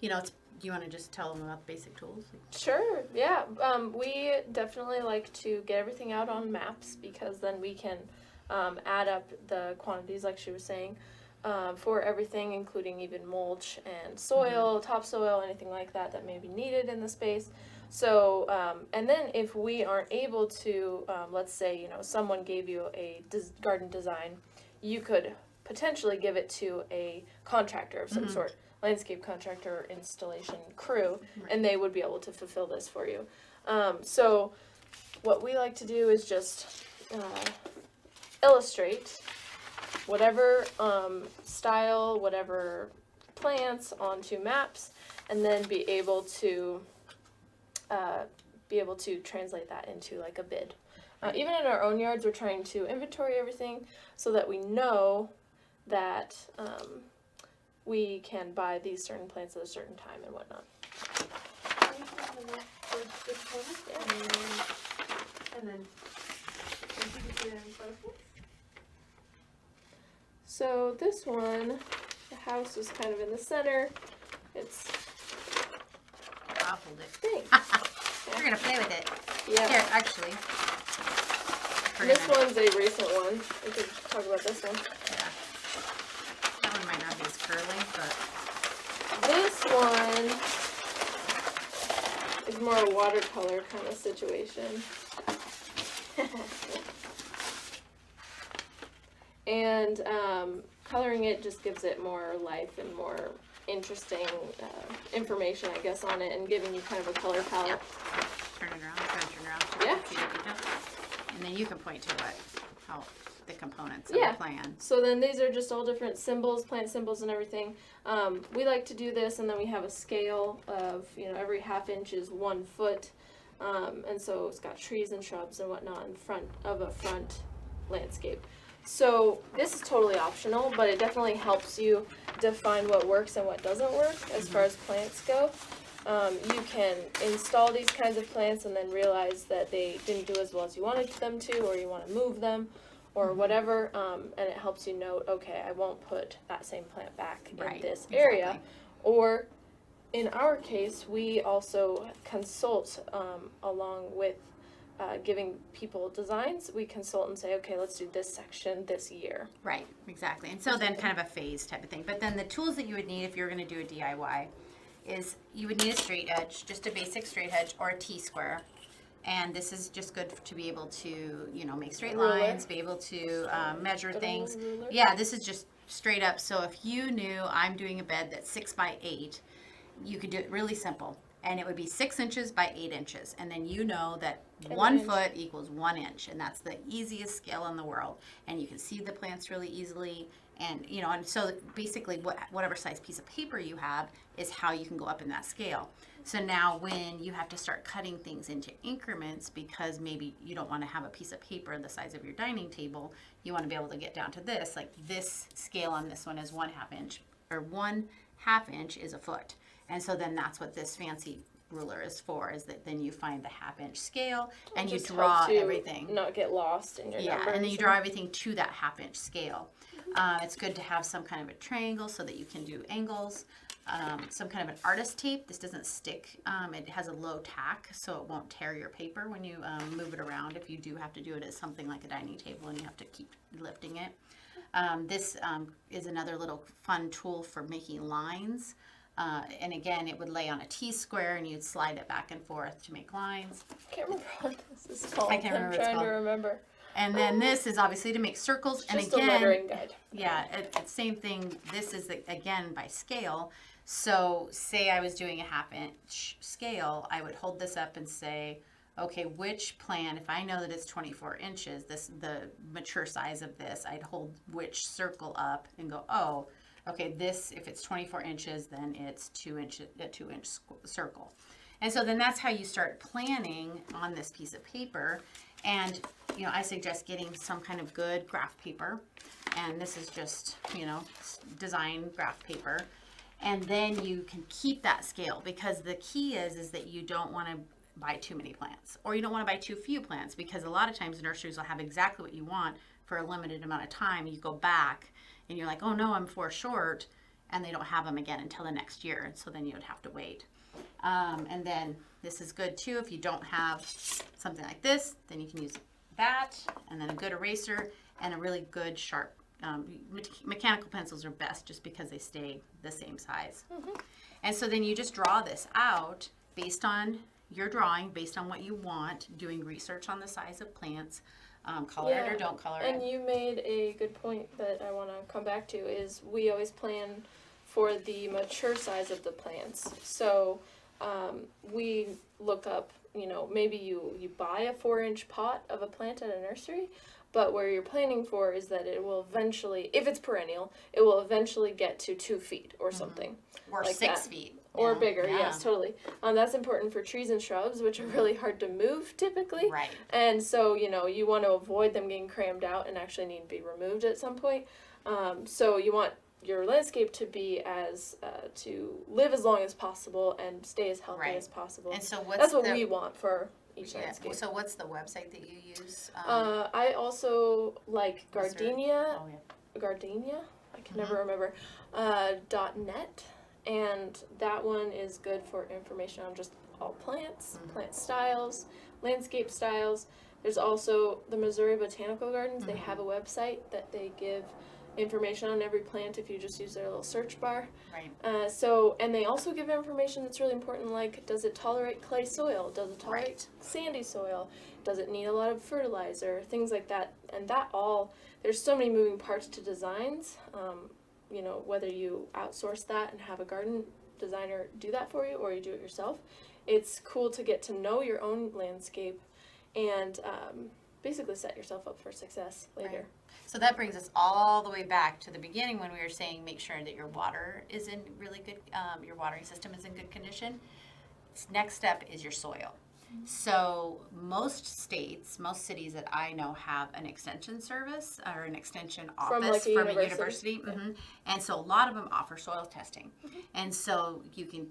you know, do you want to just tell them about the basic tools? Sure, yeah. We definitely like to get everything out on maps because then we can add up the quantities, like she was saying, for everything, including even mulch and soil, topsoil, anything like that that may be needed in the space. So, and then if we aren't able to, let's say, you know, someone gave you a garden design, you could potentially give it to a contractor of some sort, landscape contractor or installation crew, and they would be able to fulfill this for you. So what we like to do is just illustrate whatever style, whatever plants onto maps, and then be able to translate that into like a bid. Even in our own yards, we're trying to inventory everything so that we know that we can buy these certain plants at a certain time and whatnot. And then, so this one, the house is kind of in the center. It's. I'll hold it. Thanks. We're gonna play with it. Yeah. Here, actually. This one's a recent one. We could talk about this one. Yeah. That one might not be as curly, but. This one is more a watercolor kind of situation. And coloring it just gives it more life and more interesting information, I guess, on it, and giving you kind of a color palette. Yeah. Turn it around, turn it around. So Yeah. you can see what you've done. And then you can point to how the components of Yeah. the plan. So then these are just all different symbols, plant symbols and everything. We like to do this, and then we have a scale of, every half inch is 1 foot. And so it's got trees and shrubs and whatnot in front of a front landscape. So this is totally optional, but it definitely helps you define what works and what doesn't work as far as plants go. You can install these kinds of plants and then realize that they didn't do as well as you wanted them to, or you want to move them, or whatever, and it helps you note, okay, I won't put that same plant back in this area. Exactly. Or in our case, we also consult along with giving people designs. We consult and say, okay, let's do this section this year. Right, exactly. And so then kind of a phase type of thing. But then the tools that you would need if you were going to do a DIY is you would need a straight edge, just a basic straight edge, or a T-square. And this is just good to be able to, make straight lines, be able to measure things. Yeah, this is just straight up. So if you knew I'm doing a bed that's 6 by 8, you could do it really simple. And it would be 6 inches by 8 inches. And then you know that 1 foot equals 1 inch. And that's the easiest scale in the world. And you can see the plants really easily. And, and so basically whatever size piece of paper you have is how you can go up in that scale. So now when you have to start cutting things into increments, because maybe you don't want to have a piece of paper the size of your dining table, you want to be able to get down to this, like this scale on this one is 1/2 inch, or 1/2 inch is a foot. And so then that's what this fancy ruler is for, is that then you find the 1/2 inch scale and you draw everything. Not get lost in your numbers. And then you draw everything to that 1/2 inch scale. It's good to have some kind of a triangle so that you can do angles. Some kind of an artist tape. This doesn't stick. It has a low tack, so it won't tear your paper when you move it around, if you do have to do it as something like a dining table and you have to keep lifting it. This is another little fun tool for making lines. And again, it would lay on a T-square and you'd slide it back and forth to make lines. I can't remember what this is called. I can't remember what it's I'm trying called. to remember. And then this is obviously to make circles. And Just again, a lettering guide. Yeah, it's same thing. This is, again, by scale. So say I was doing a 1/2 inch scale, I would hold this up and say, okay, which plant, if I know that it's 24 inches, the mature size of this, I'd hold which circle up and go, oh, okay, this, if it's 24 inches, then it's 2 inches, a 2-inch circle. And so then that's how you start planning on this piece of paper. And, I suggest getting some kind of good graph paper. And this is just, design graph paper. And then you can keep that scale, because the key is that you don't want to buy too many plants, or you don't want to buy too few plants, because a lot of times nurseries will have exactly what you want for a limited amount of time. You go back and you're like, oh no, I'm 4 short, and they don't have them again until the next year. And so then you would have to wait. And then this is good too. If you don't have something like this, then you can use that, and then a good eraser and a really good sharp mechanical pencils are best, just because they stay the same size. And so then you just draw this out based on your drawing, based on what you want, doing research on the size of plants, color it or don't color it. And you made a good point that I want to come back to, is we always plan for the mature size of the plants. So we look up, maybe you buy a 4-inch pot of a plant at a nursery, but where you're planning for is that it will eventually, if it's perennial, it will eventually get to 2 feet or something. Or like 6 that. feet. Or Yeah. bigger, Yeah. yes, totally. That's important for trees and shrubs, which are really hard to move typically. Right. And so, you want to avoid them getting crammed out and actually need to be removed at some point. So you want your landscape to be to live as long as possible and stay as healthy Right. as possible. And so what's That's what the- we want for each Yeah. landscape. So what's the website that you use? I also like is there- Gardenia. Oh, yeah. Gardenia, I can Mm-hmm. never remember, .net, and that one is good for information on just all plants, Mm-hmm. plant styles, landscape styles. There's also the Missouri Botanical Gardens. They have a website that they give information on every plant if you just use their little search bar. Right. And they also give information that's really important, like does it tolerate clay soil? Does it tolerate Right. sandy soil? Does it need a lot of fertilizer? Things like that. And that all, there's so many moving parts to designs. Whether you outsource that and have a garden designer do that for you or you do it yourself, it's cool to get to know your own landscape and basically set yourself up for success later. Right. So that brings us all the way back to the beginning when we were saying make sure that your water is in really good, your watering system is in good condition. Next step is your soil. So most states, most cities that I know have an extension service or an extension office like a from a university. university. Mm-hmm. And so a lot of them offer soil testing. And so you can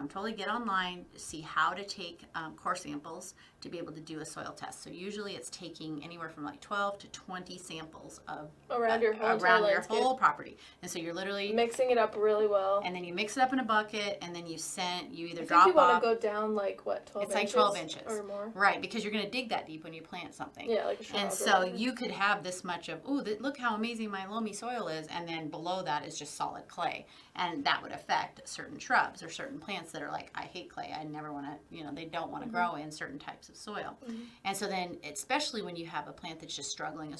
totally get online, see how to take core samples to be able to do a soil test. So usually it's taking anywhere from like 12 to 20 samples of Around your whole entire landscape. whole property. And so you're literally Mixing it up really well. and then you mix it up in a bucket, and then you either I think drop you want off. to go down like what, 12 It's inches? like 12 inches or more. right? Because you're going to dig that deep when you plant something. Yeah, like a shrub And or so whatever. you could have this much of look how amazing my loamy soil is, and then below that is just solid clay, and that would affect certain shrubs or certain plants that are like, I hate clay. I never want to, they don't want to grow in certain types of soil. And so then, especially when you have a plant that's just struggling,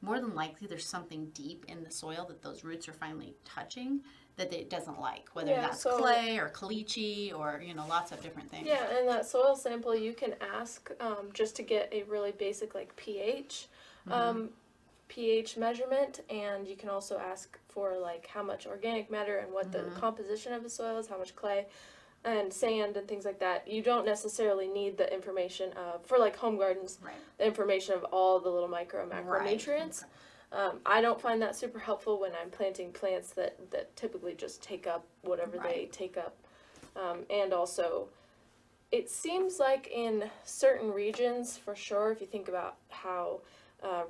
more than likely there's something deep in the soil that those roots are finally touching that it doesn't like, whether Yeah, that's so- clay or caliche or, lots of different things. Yeah, and that soil sample you can ask just to get a really basic like pH, pH measurement, and you can also ask for like how much organic matter and what the composition of the soil is, how much clay and sand and things like that. You don't necessarily need the information of, for like home gardens, Right. the information of all the little micro and macronutrients. I don't find that super helpful when I'm planting plants that typically just take up whatever they Right. take up. And also, it seems like in certain regions, for sure, if you think about how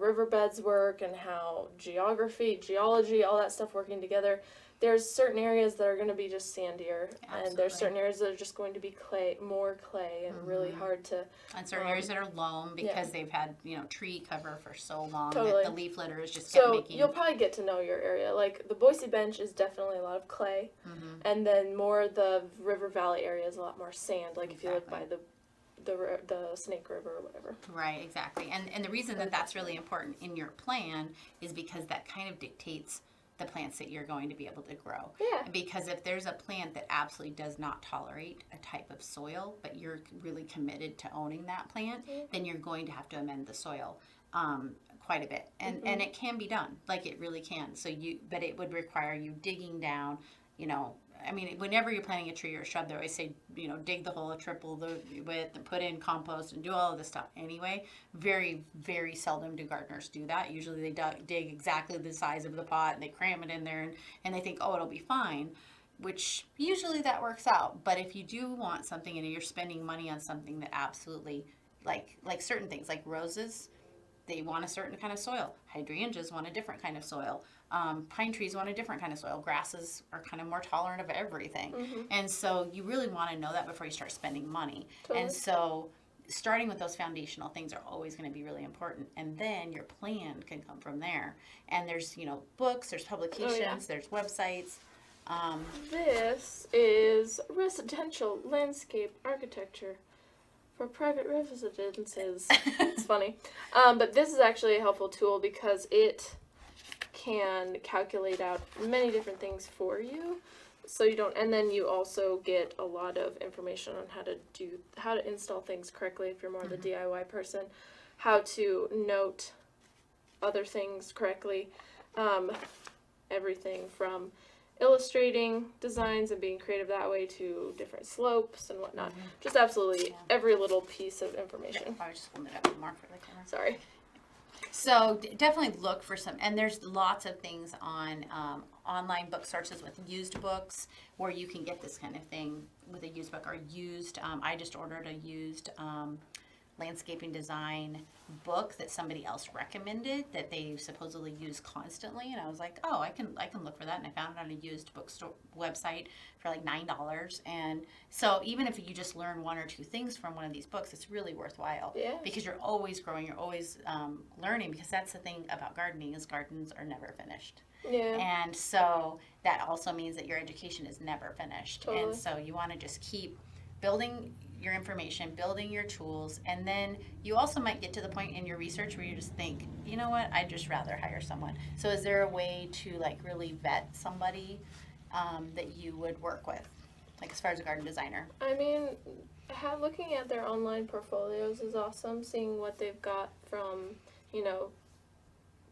riverbeds work and how geology, all that stuff working together, there's certain areas that are going to be just sandier, and there's Absolutely. certain areas that are just going to be more clay, and really hard to. And certain areas that are loam because they've had, tree cover for so long Totally. that the leaf litter is just So making. you'll probably get to know your area. Like the Boise Bench is definitely a lot of clay, and then more the River Valley area is a lot more sand. Like if you look by the Snake River or whatever. Right, exactly. And the reason that that's really important in your plan is because that kind of dictates the plants that you're going to be able to grow. Yeah. Because if there's a plant that absolutely does not tolerate a type of soil, but you're really committed to owning that plant, then you're going to have to amend the soil quite a bit. And and it can be done. Like it really can. But it would require you digging down, whenever you're planting a tree or a shrub, they always say, dig the hole, triple the width, and put in compost and do all of this stuff anyway. Very, very seldom do gardeners do that. Usually they dig exactly the size of the pot and they cram it in there and they think, oh, it'll be fine, which usually that works out. But if you do want something and you're spending money on something that absolutely, like certain things, like roses, they want a certain kind of soil. Hydrangeas want a different kind of soil. Pine trees want a different kind of soil. Grasses are kind of more tolerant of everything. And so you really want to know that before you start spending money. Totally. And so starting with those foundational things are always going to be really important. And then your plan can come from there. And there's, books, there's publications, there's websites. This is residential landscape architecture for private residences. It's funny. But this is actually a helpful tool because it can calculate out many different things for you. So you don't, and then you also get a lot of information on how to install things correctly if you're more the DIY person, how to note other things correctly, everything from illustrating designs and being creative that way to different slopes and whatnot. Just absolutely every little piece of information. I just holding it up more for the camera. Sorry. So definitely look for some, and there's lots of things on online book sources with used books where you can get this kind of thing with a used book or used. I just ordered a used landscaping design book that somebody else recommended that they supposedly use constantly, and I was like, oh, I can look for that, and I found it on a used bookstore website for like $9. And so even if you just learn one or two things from one of these books, it's really worthwhile. Yeah. Because you're always growing, you're always learning, because that's the thing about gardening is gardens are never finished. Yeah. And so that also means that your education is never finished. Totally. And so you want to just keep building your information, building your tools, and then you also might get to the point in your research where you just think, you know what, I'd just rather hire someone. So is there a way to like really vet somebody that you would work with, like as far as a garden designer? I mean, looking at their online portfolios is awesome. Seeing what they've got from,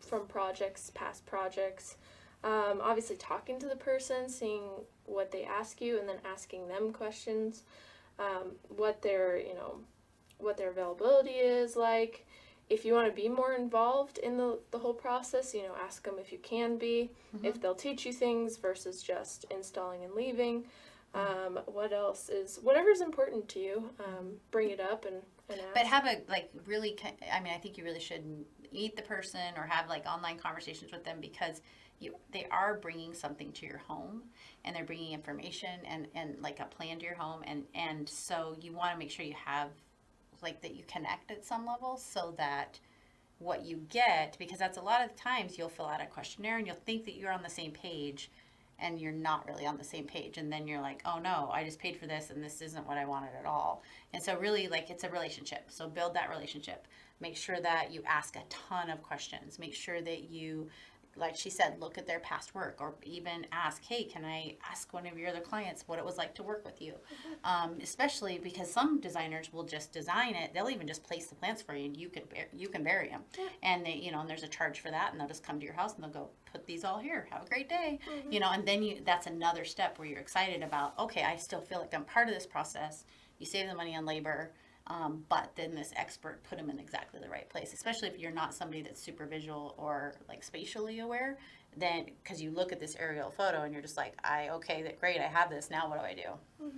from projects, past projects. Obviously talking to the person, seeing what they ask you, and then asking them questions. What their availability is like. If you want to be more involved in the whole process, ask them if you can be, if they'll teach you things versus just installing and leaving. What else is, whatever's important to you, bring it up and ask. But have a, really, I think you really should meet the person or have, online conversations with them, because they are bringing something to your home, and they're bringing information and a plan to your home. And so you want to make sure you have, that you connect at some level, so that what you get, because that's a lot of times you'll fill out a questionnaire and you'll think that you're on the same page, and you're not really on the same page. And then you're like, oh no, I just paid for this and this isn't what I wanted at all. And so really, it's a relationship. So build that relationship. Make sure that you ask a ton of questions. Make sure that you, like she said, look at their past work, or even ask, hey, can I ask one of your other clients what it was like to work with you? Especially because some designers will just design it. They'll even just place the plants for you, and you can bury them. Yeah. And they, and there's a charge for that, and they'll just come to your house and they'll go, put these all here. Have a great day. And then that's another step where you're excited about, okay, I still feel like I'm part of this process. You save the money on labor. But then this expert put them in exactly the right place, especially if you're not somebody that's super visual or spatially aware. Then, because you look at this aerial photo and you're just like, great, I have this. Now what do I do?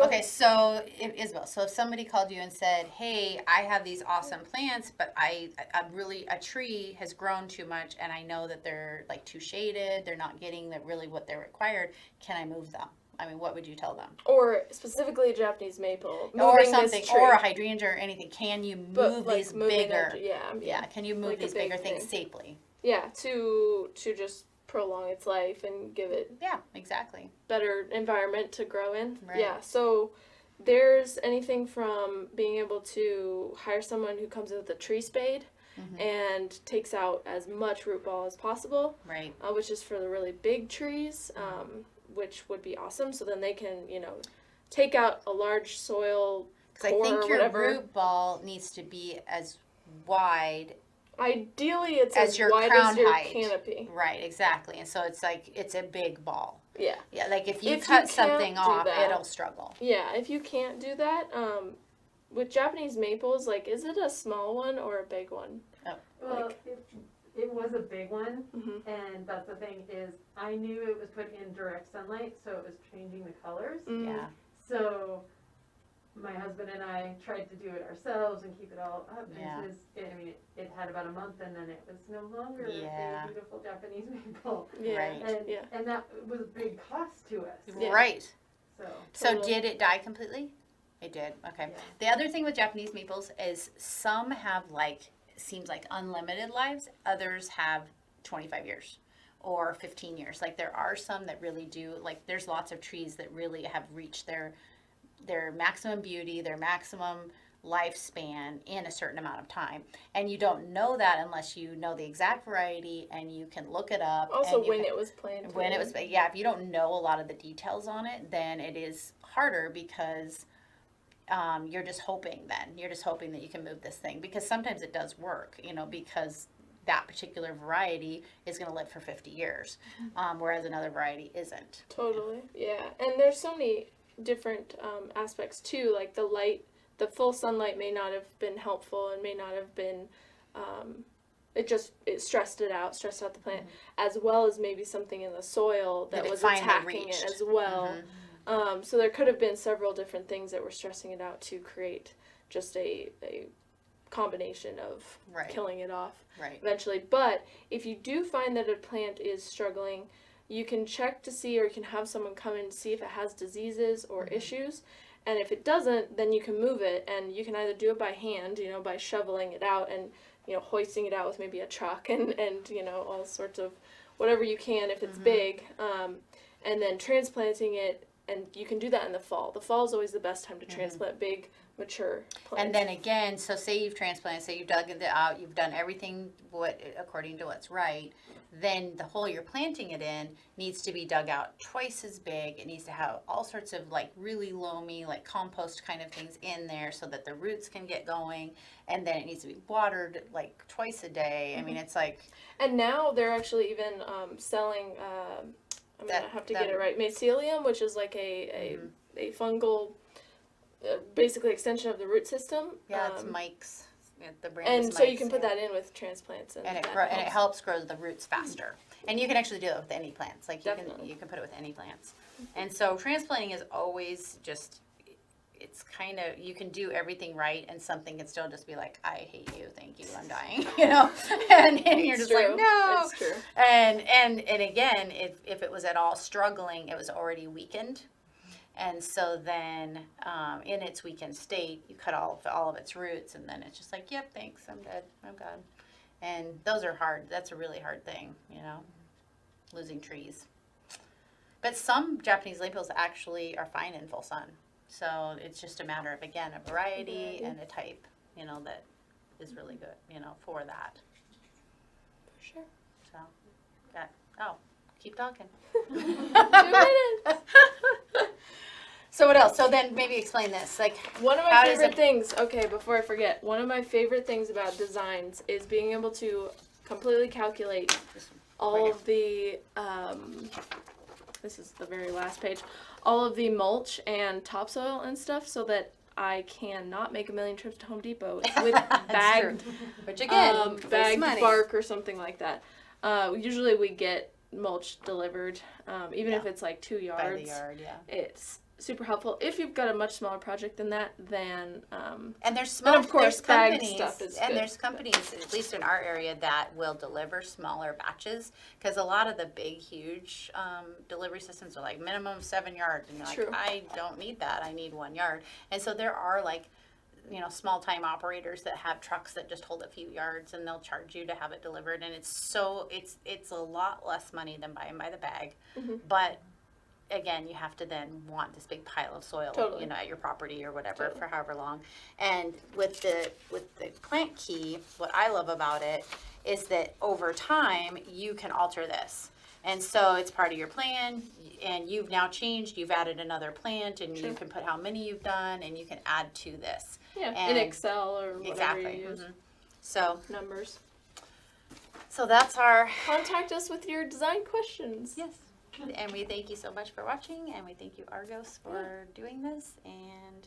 Okay, so Isabel, so if somebody called you and said, hey, I have these awesome plants, but a tree has grown too much, and I know that they're too shaded, they're not getting really what they're required, can I move them? I mean, what would you tell them? Or specifically a Japanese maple. Or something, or a hydrangea or anything. Can you move these bigger? Can you move these bigger things safely? Yeah, to just prolong its life and give it exactly better environment to grow in. Right. Yeah, so there's anything from being able to hire someone who comes in with a tree spade and takes out as much root ball as possible. Right. Which is for the really big trees. Which would be awesome. So then they can, take out a large soil core. Because I think your root ball needs to be as wide. Ideally, it's as your wide crown as your height. Canopy. Right, exactly. And so it's a big ball. Yeah. Yeah, if you cut something off, it'll struggle. Yeah, if you can't do that, with Japanese maples, is it a small one or a big one? Oh. Well, it was a big one, and that's the thing is, I knew it was put in direct sunlight, so it was changing the colors. Yeah. So my husband and I tried to do it ourselves and keep it all up. Yeah. It had about a month, and then it was no longer Yeah. a beautiful Japanese maple. Yeah. Right. And that was a big cost to us. Yeah. Right. So Did it die completely? It did. Okay. Yeah. The other thing with Japanese maples is some have seems like unlimited lives. Others have 25 years or 15 years. There are some that really do. There's lots of trees that really have reached their maximum beauty, their maximum lifespan in a certain amount of time. And you don't know that unless you know the exact variety and you can look it up. Also, it was planted. If you don't know a lot of the details on it, then it is harder, because you're just hoping that you can move this thing, because sometimes it does work, because that particular variety is going to live for 50 years, whereas another variety isn't. Totally, yeah. And there's so many different aspects too, like the full sunlight may not have been helpful and may not have been, it stressed out the plant, as well as maybe something in the soil that was attacking it as well. So there could have been several different things that were stressing it out to create just a combination of killing it off eventually. But if you do find that a plant is struggling, you can check to see, or you can have someone come in to see if it has diseases or issues. And if it doesn't, then you can move it, and you can either do it by hand, by shoveling it out and, hoisting it out with maybe a truck and all sorts of whatever you can if it's big, and then transplanting it. And you can do that in the fall. The fall is always the best time to transplant big, mature plants. And then again, so say you've transplanted, say you've dug it out, you've done everything according to what's right, then the hole you're planting it in needs to be dug out twice as big. It needs to have all sorts of like really loamy, like compost kind of things in there so that the roots can get going. And then it needs to be watered like twice a day. I mean, it's like... And now they're actually even selling... I'm going to have to get it right. Mycelium, which is like a fungal, basically extension of the root system. Yeah, it's Mike's. The brand and is so you can put that in with transplants. And it helps grow the roots faster. And you can actually do it with any plants. Like you can put it with any plants. And so transplanting is always just, it's kind of, you can do everything right and something can still just be like, I hate you, thank you, I'm dying, and you're just like, no. It's true. And again, if it was at all struggling, it was already weakened. And so then in its weakened state, you cut all of its roots, and then it's just like, yep, thanks, I'm dead, I'm gone. And those are hard. That's a really hard thing, losing trees. But some Japanese lapels actually are fine in full sun. So it's just a matter of, again, a variety and a type, that is really good, for that. For sure. So, keep talking. 2 minutes. So what else? So then maybe explain this. Like, one of my favorite things, okay, before I forget, one of my favorite things about designs is being able to completely calculate all of the, this is the very last page, all of the mulch and topsoil and stuff so that I can not make a million trips to Home Depot with bagged, which again, bagged bark or something like that. Usually we get mulch delivered, even if it's like 2 yards. By the yard, yeah. It's super helpful. If you've got a much smaller project than that, then and there's companies, stuff is and good, there's companies, at least in our area, that will deliver smaller batches, because a lot of the big, huge delivery systems are like minimum 7 yards, and you're like, I don't need that. I need 1 yard. And so there are like, small time operators that have trucks that just hold a few yards, and they'll charge you to have it delivered. And it's a lot less money than buying by the bag, but again, you have to then want this big pile of soil, at your property or whatever for however long. And with the plant key, what I love about it is that over time you can alter this. And so it's part of your plan, and you've now changed, you've added another plant, and you can put how many you've done, and you can add to this. Yeah, in Excel or whatever you use. So numbers. So that's our... Contact us with your design questions. Yes. And we thank you so much for watching, and we thank you, Argos, for doing this, and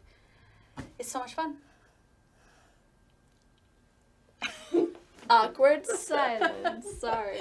it's so much fun. Awkward silence. Sorry.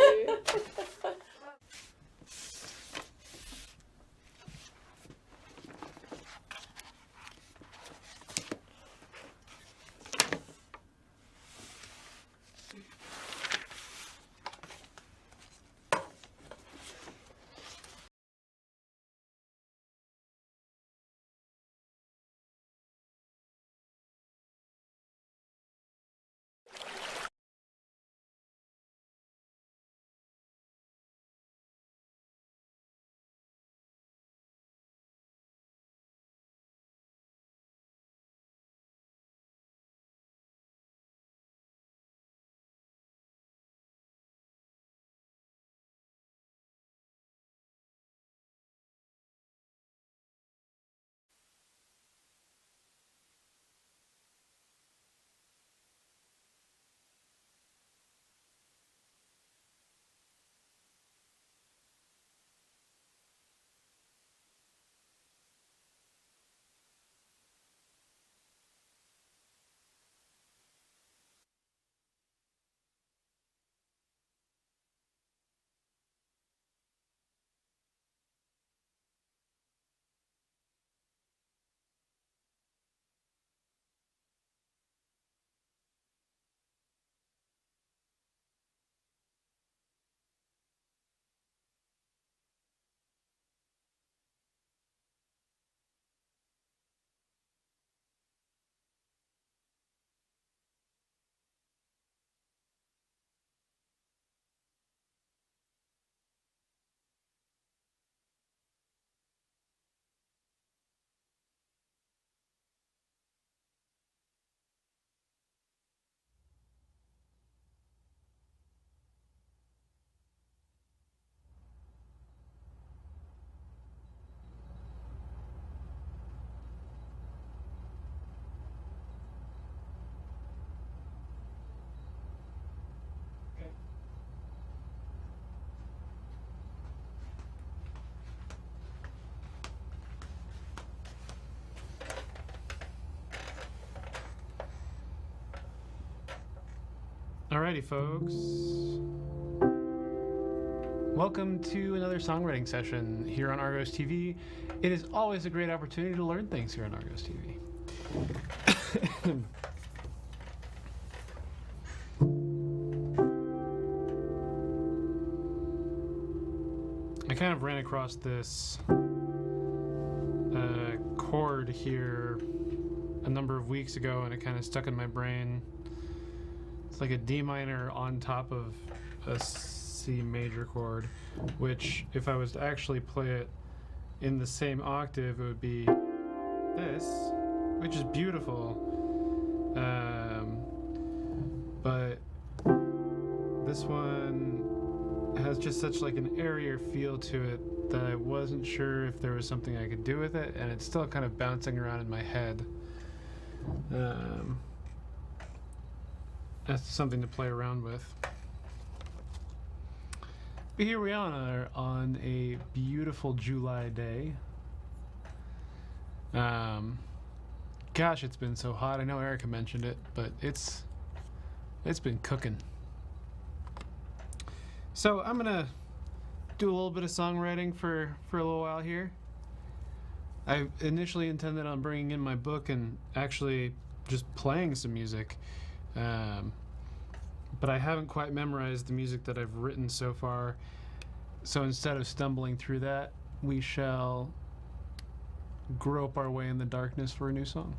Alrighty, folks. Welcome to another songwriting session here on Argos TV. It is always a great opportunity to learn things here on Argos TV. I kind of ran across this chord here a number of weeks ago, and it kind of stuck in my brain. It's like a D minor on top of a C major chord, which if I was to actually play it in the same octave, it would be this, which is beautiful. But this one has just such like an airier feel to it that I wasn't sure if there was something I could do with it, and it's still kind of bouncing around in my head. That's something to play around with. But here we are on a beautiful July day. Gosh, it's been so hot. I know Erica mentioned it, but it's been cooking. So I'm gonna do a little bit of songwriting for a little while here. I initially intended on bringing in my book and actually just playing some music. But I haven't quite memorized the music that I've written so far. So instead of stumbling through that, we shall grope our way in the darkness for a new song.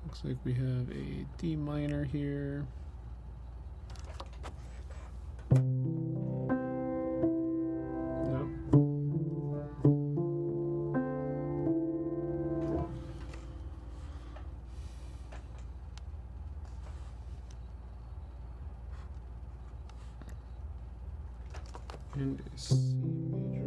Looks like we have a D minor here. Nope. And a C major.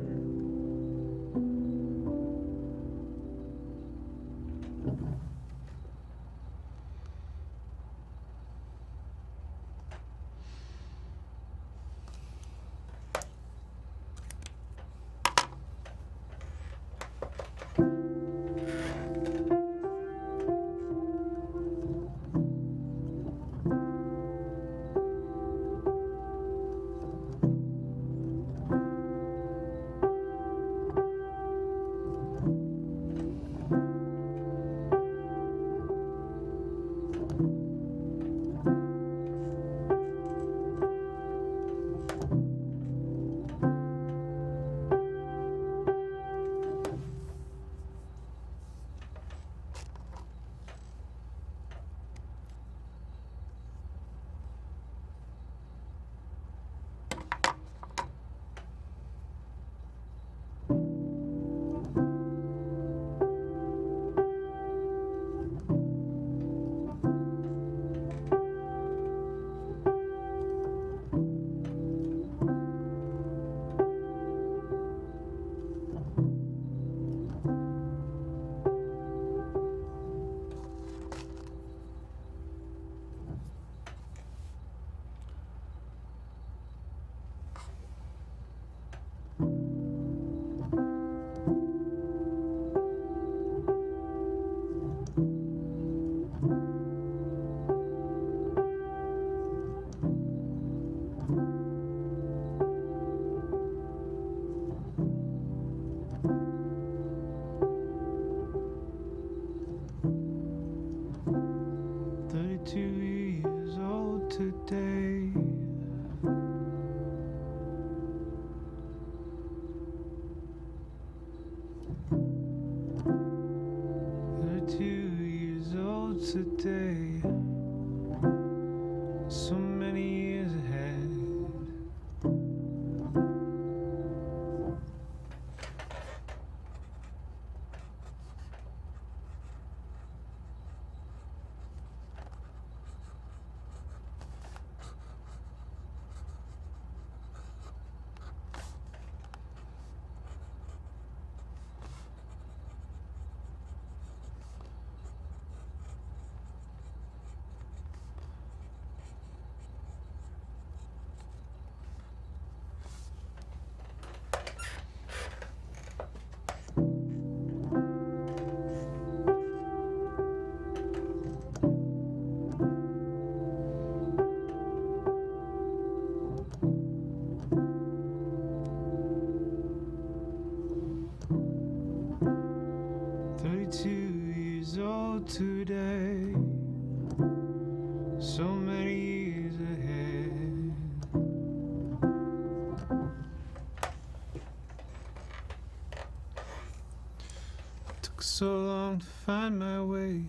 so long to find my way.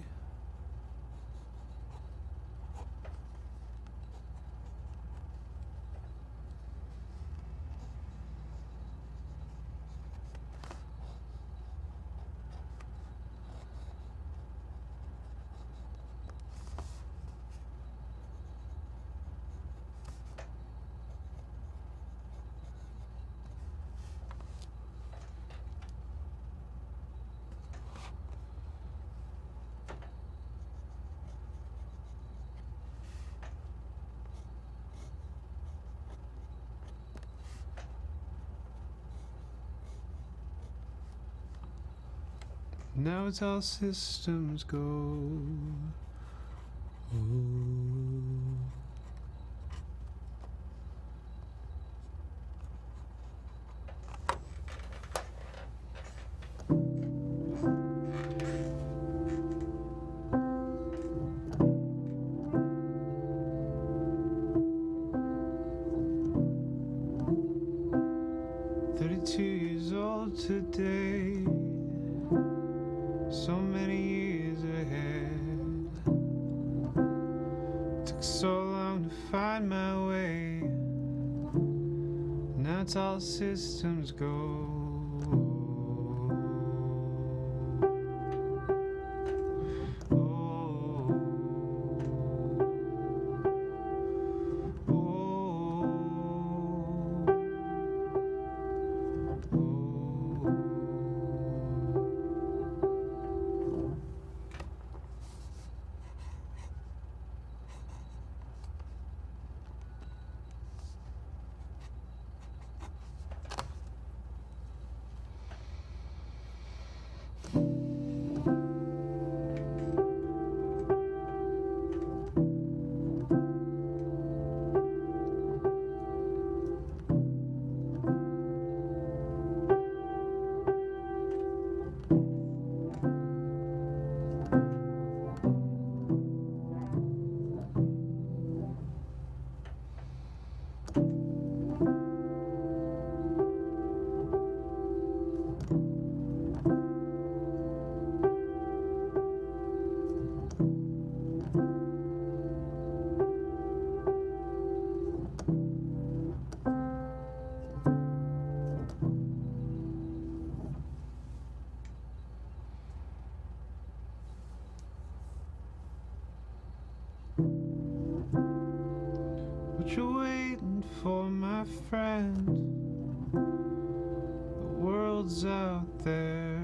Now it's all systems go. Oh. Today, so many years ahead. Took so long to find my way. Now it's all systems go. What you waiting for, my friend? The world's out there.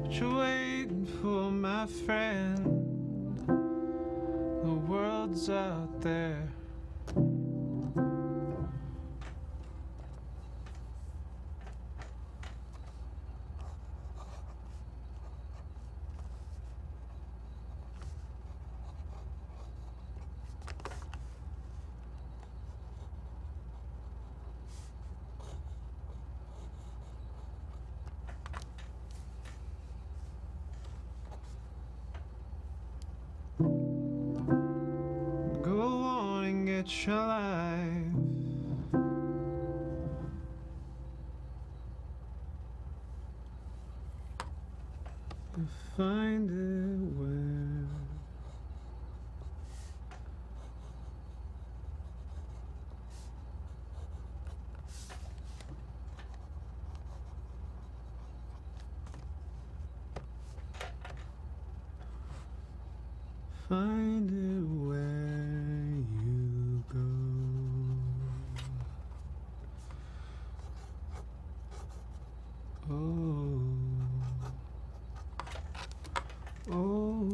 What you waiting for, my friend? The world's out there. Go on and get your life. You'll find it where find it where you go. Oh, oh.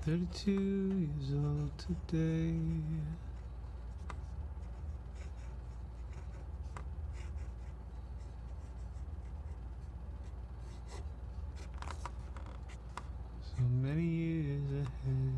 "32 years old today." So many years ahead.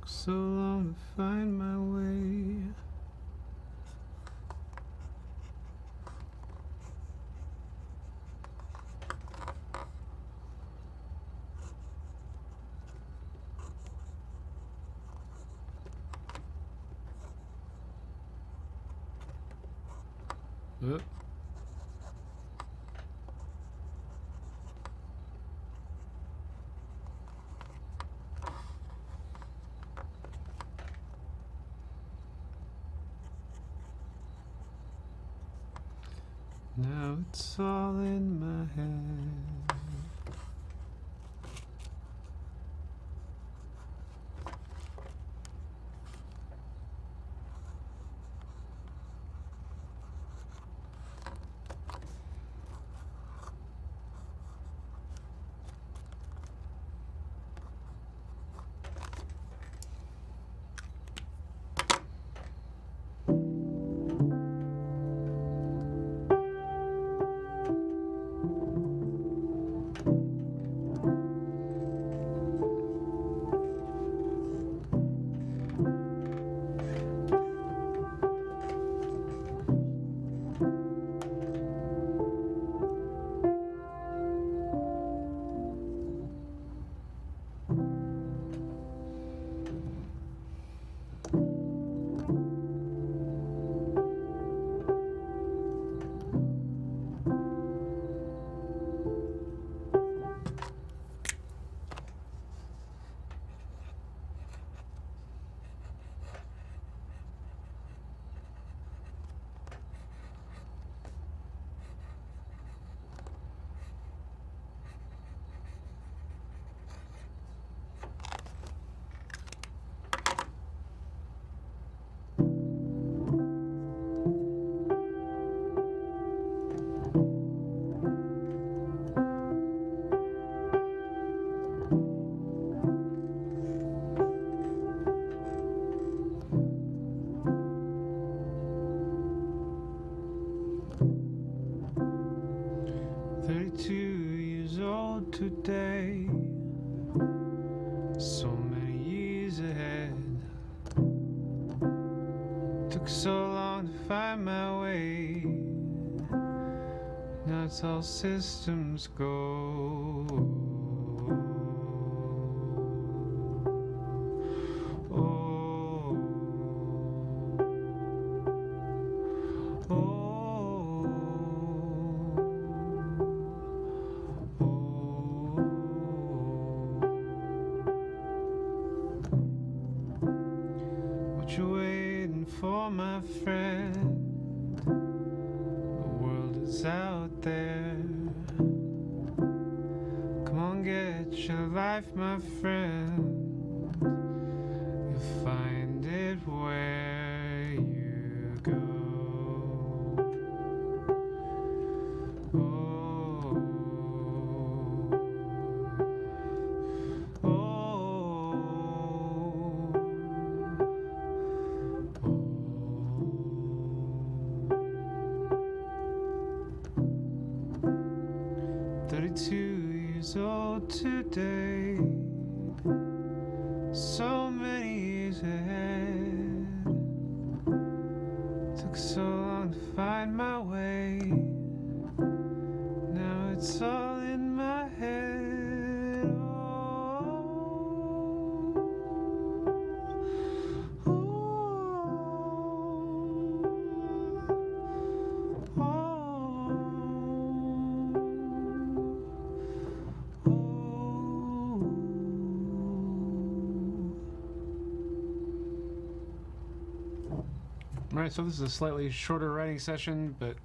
So long to find my way. Now it's all in my head. Today, so many years ahead, took that's all systems go. Oh, oh, what you waiting for, my friend? Out there, come on, get your life, my friend. You'll find it where you go. Oh, oh, oh. 32 years old today, so many years ahead. Took so long to find my way, now it's all in my head. Oh, oh, oh. Alright, so this is a slightly shorter writing session, but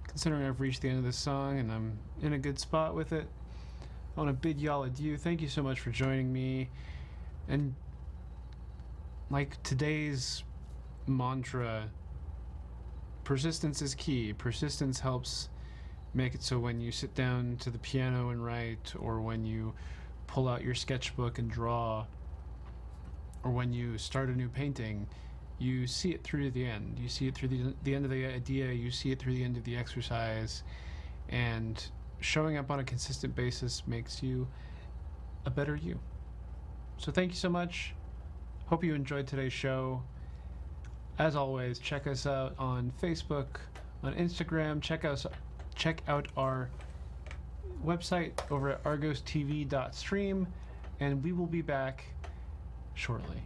considering I've reached the end of this song and I'm in a good spot with it, I want to bid y'all adieu. Thank you so much for joining me. And like today's mantra, persistence is key. Persistence helps make it so when you sit down to the piano and write, or when you pull out your sketchbook and draw, or when you start a new painting, you see it through to the end. You see it through the end of the idea, you see it through the end of the exercise, and showing up on a consistent basis makes you a better you. So thank you so much. Hope you enjoyed today's show. As always, check us out on Facebook, on Instagram, check out our website over at argostv.stream, and we will be back shortly.